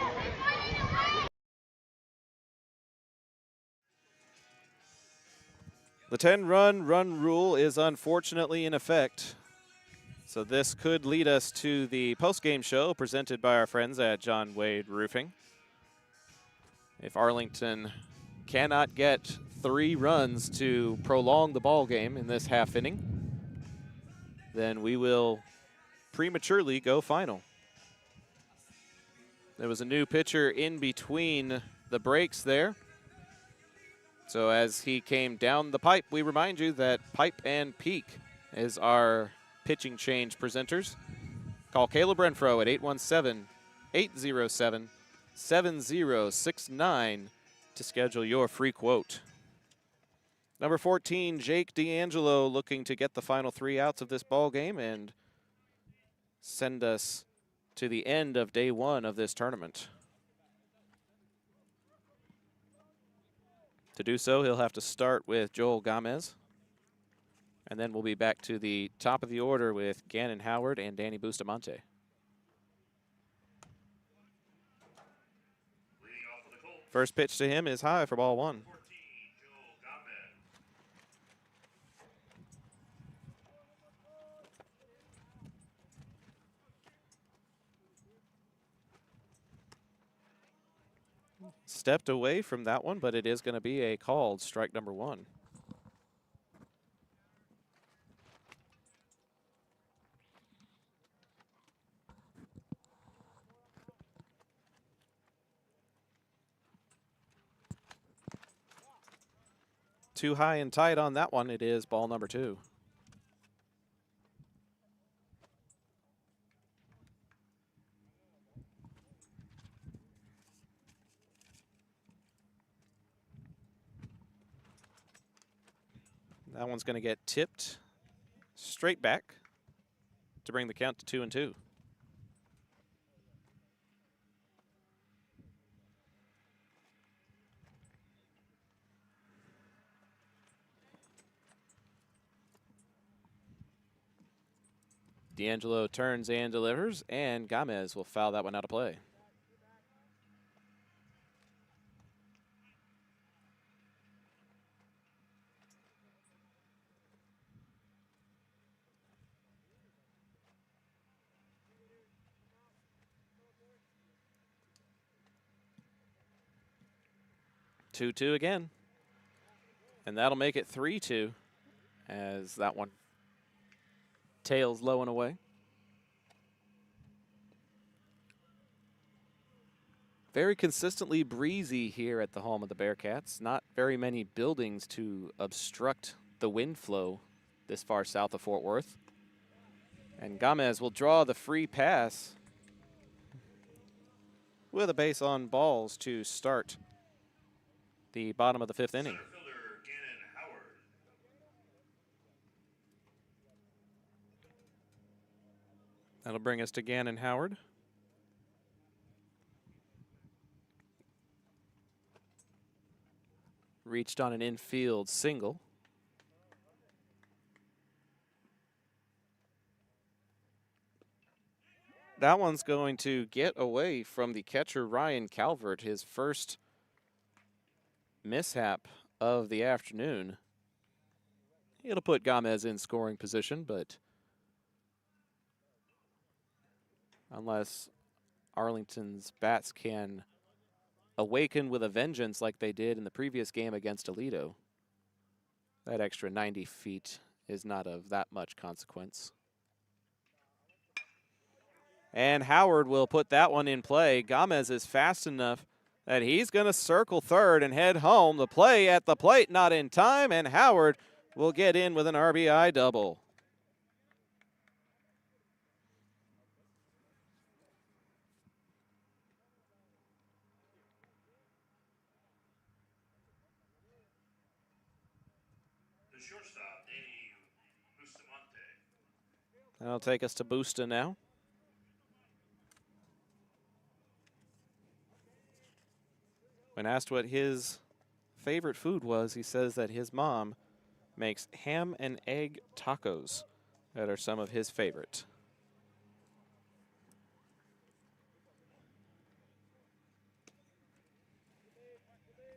The 10-run rule is unfortunately in effect. So this could lead us to the post-game show presented by our friends at John Wade Roofing. If Arlington cannot get 3 runs to prolong the ball game in this half inning, then we will prematurely go final. There was a new pitcher in between the breaks there. So as he came down the pipe, we remind you that Pipe and Peak is our pitching change presenters. Call Caleb Renfro at 817-807-7069 to schedule your free quote. Number 14, Jake D'Angelo, looking to get the final 3 outs of this ball game and send us to the end of day 1 of this tournament. To do so, he'll have to start with Joel Gomez. And then we'll be back to the top of the order with Gannon Howard and Danny Bustamante. First pitch to him is high for ball 1. 14, Joel Gomez. Stepped away from that one, but it is going to be a called strike number 1. Too high and tight on that one. It is ball number 2. That one's going to get tipped straight back to bring the count to 2-2. D'Angelo turns and delivers, and Gomez will foul that one out of play. Two again. And that'll make it 3-2 as that one tails low and away. Very consistently breezy here at the home of the Bearcats. Not very many buildings to obstruct the wind flow this far south of Fort Worth. And Gomez will draw the free pass with a base on balls to start the bottom of the 5th inning. Center fielder Gannon Howard. That'll bring us to Gannon Howard. Reached on an infield single. That one's going to get away from the catcher, Ryan Calvert, his first mishap of the afternoon. It'll put Gomez in scoring position, but unless Arlington's bats can awaken with a vengeance like they did in the previous game against Toledo, that extra 90 feet is not of that much consequence. And Howard will put that one in play. Gomez is fast enough that he's going to circle third and head home. The play at the plate not in time, and Howard will get in with an RBI double. The shortstop, Danny Bustamante. That'll take us to Busta now. When asked what his favorite food was, he says that his mom makes ham and egg tacos that are some of his favorite.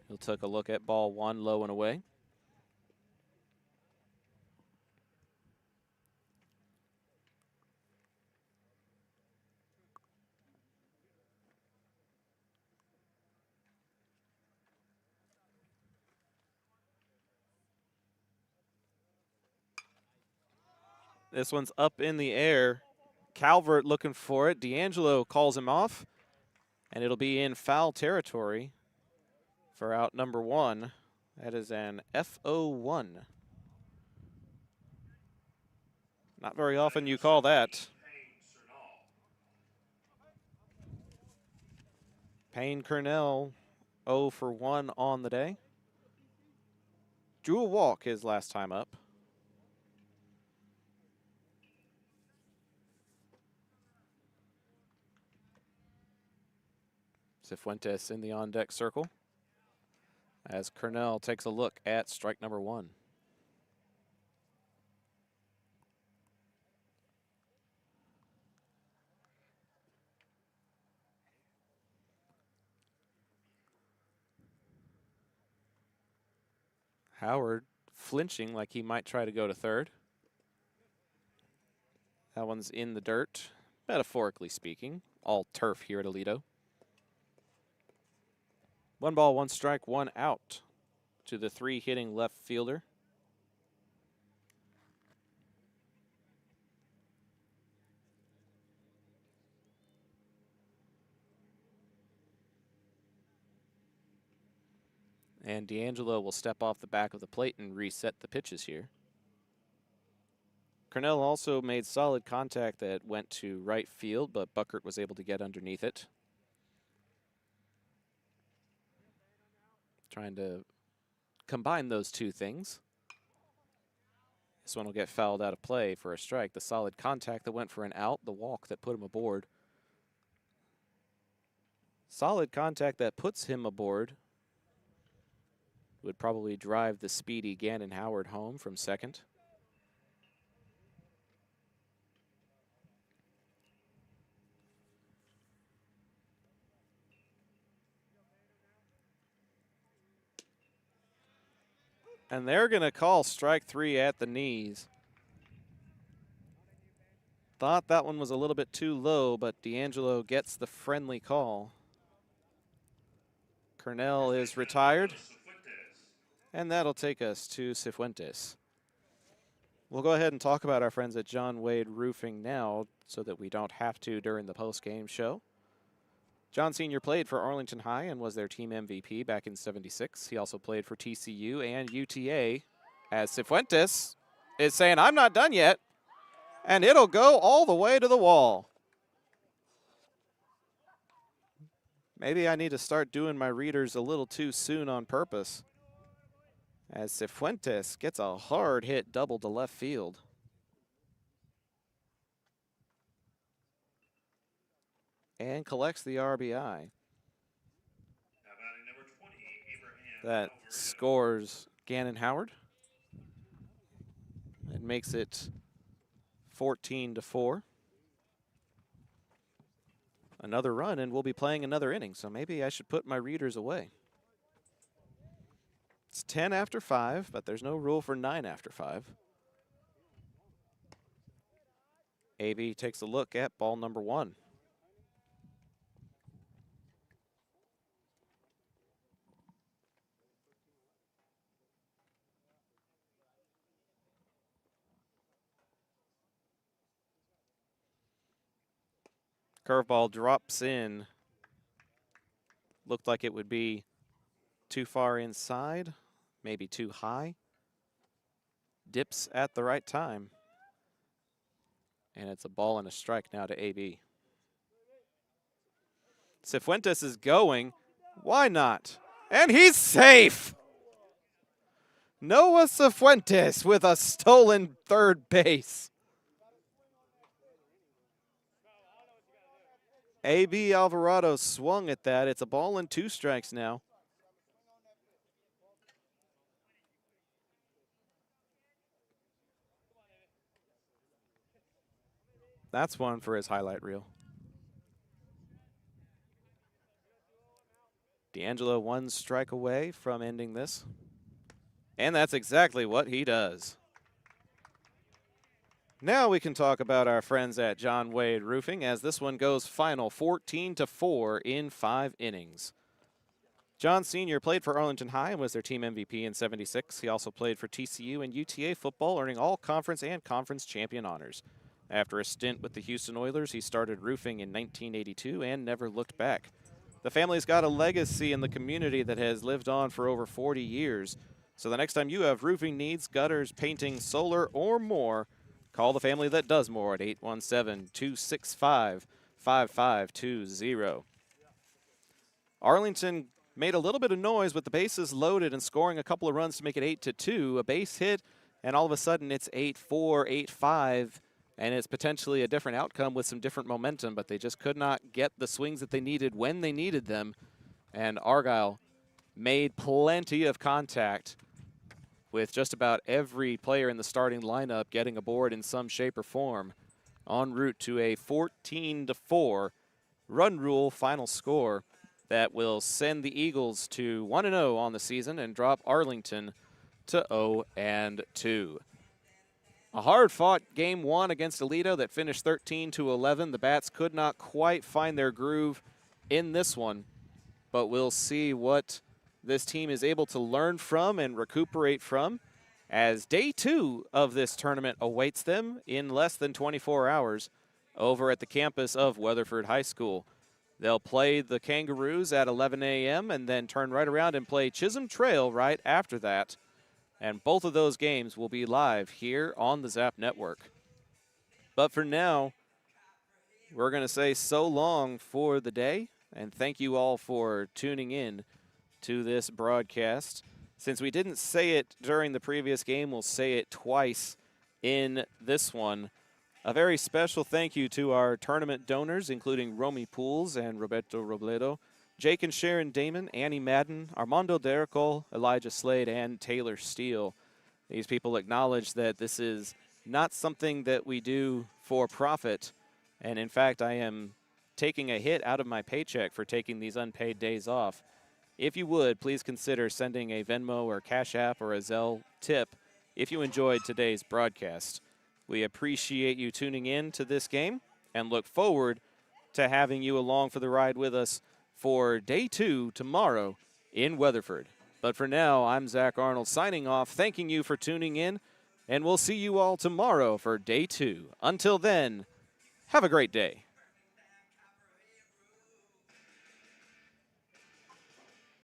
He'll take a look at ball 1, low and away. This one's up in the air. Calvert looking for it. D'Angelo calls him off, and it'll be in foul territory for out number 1. That is an FO1. Not very often you call that. Payne Cornell 0 for 1 on the day. Drew a walk his last time up. Cifuentes in the on-deck circle as Cornell takes a look at strike number 1. Howard flinching like he might try to go to third. That one's in the dirt, metaphorically speaking. All turf here at Aledo. 1 ball, 1 strike, 1 out to the 3 hitting left fielder. And D'Angelo will step off the back of the plate and reset the pitches here. Cornell also made solid contact that went to right field, but Buckert was able to get underneath it. Trying to combine those two things. This one will get fouled out of play for a strike. The solid contact that went for an out, the walk that put him aboard. Solid contact that puts him aboard would probably drive the speedy Gannon Howard home from second. And they're going to call strike 3 at the knees. Thought that one was a little bit too low, but D'Angelo gets the friendly call. Cornell is retired. And that'll take us to Cifuentes. We'll go ahead and talk about our friends at John Wade Roofing now so that we don't have to during the post-game show. John Sr. played for Arlington High and was their team MVP back in '76. He also played for TCU and UTA, as Cifuentes is saying, I'm not done yet, and it'll go all the way to the wall. Maybe I need to start doing my readers a little too soon on purpose, as Cifuentes gets a hard hit double to left field. And collects the RBI. That scores Gannon Howard. It makes it 14-4. Another run, and we'll be playing another inning, so maybe I should put my readers away. It's 10 after 5, but there's no rule for 9 after 5. AB takes a look at ball number 1. Curveball drops in. Looked like it would be too far inside, maybe too high. Dips at the right time. And it's a ball and a strike now to AB. Cifuentes is going. Why not? And he's safe! Noah Cifuentes with a stolen third base. AB Alvarado swung at that. It's a ball and 2 strikes now. That's one for his highlight reel. D'Angelo 1 strike away from ending this. And that's exactly what he does. Now we can talk about our friends at John Wade Roofing, as this one goes final 14-4 in 5 innings. John Sr. played for Arlington High and was their team MVP in '76. He also played for TCU and UTA football, earning all conference and conference champion honors. After a stint with the Houston Oilers, he started roofing in 1982 and never looked back. The family's got a legacy in the community that has lived on for over 40 years. So the next time you have roofing needs, gutters, painting, solar, or more, call the family that does more at 817-265-5520. Arlington made a little bit of noise with the bases loaded and scoring a couple of runs to make it 8-2. A base hit, and all of a sudden it's 8-4, 8-5, and it's potentially a different outcome with some different momentum, but they just could not get the swings that they needed when they needed them. And Argyle made plenty of contact, with just about every player in the starting lineup getting aboard in some shape or form, en route to a 14-4 run rule final score that will send the Eagles to 1-0 on the season and drop Arlington to 0-2. A hard-fought game 1 against Aledo that finished 13-11. The Bats could not quite find their groove in this one, but we'll see what this team is able to learn from and recuperate from, as day 2 of this tournament awaits them in less than 24 hours over at the campus of Weatherford High School. They'll play the Kangaroos at 11 a.m. and then turn right around and play Chisholm Trail right after that. And both of those games will be live here on the Zap Network. But for now, we're going to say so long for the day, and thank you all for tuning in to this broadcast. Since we didn't say it during the previous game, we'll say it twice in this one. A very special thank you to our tournament donors, including Romy Pools and Roberto Robledo, Jake and Sharon Damon, Annie Madden, Armando Derricol, Elijah Slade, and Taylor Steele. These people acknowledge that this is not something that we do for profit, and in fact, I am taking a hit out of my paycheck for taking these unpaid days off. If you would, please consider sending a Venmo or Cash App or a Zelle tip if you enjoyed today's broadcast. We appreciate you tuning in to this game and look forward to having you along for the ride with us for day 2 tomorrow in Weatherford. But for now, I'm Zach Arnold signing off, thanking you for tuning in, and we'll see you all tomorrow for day 2. Until then, have a great day.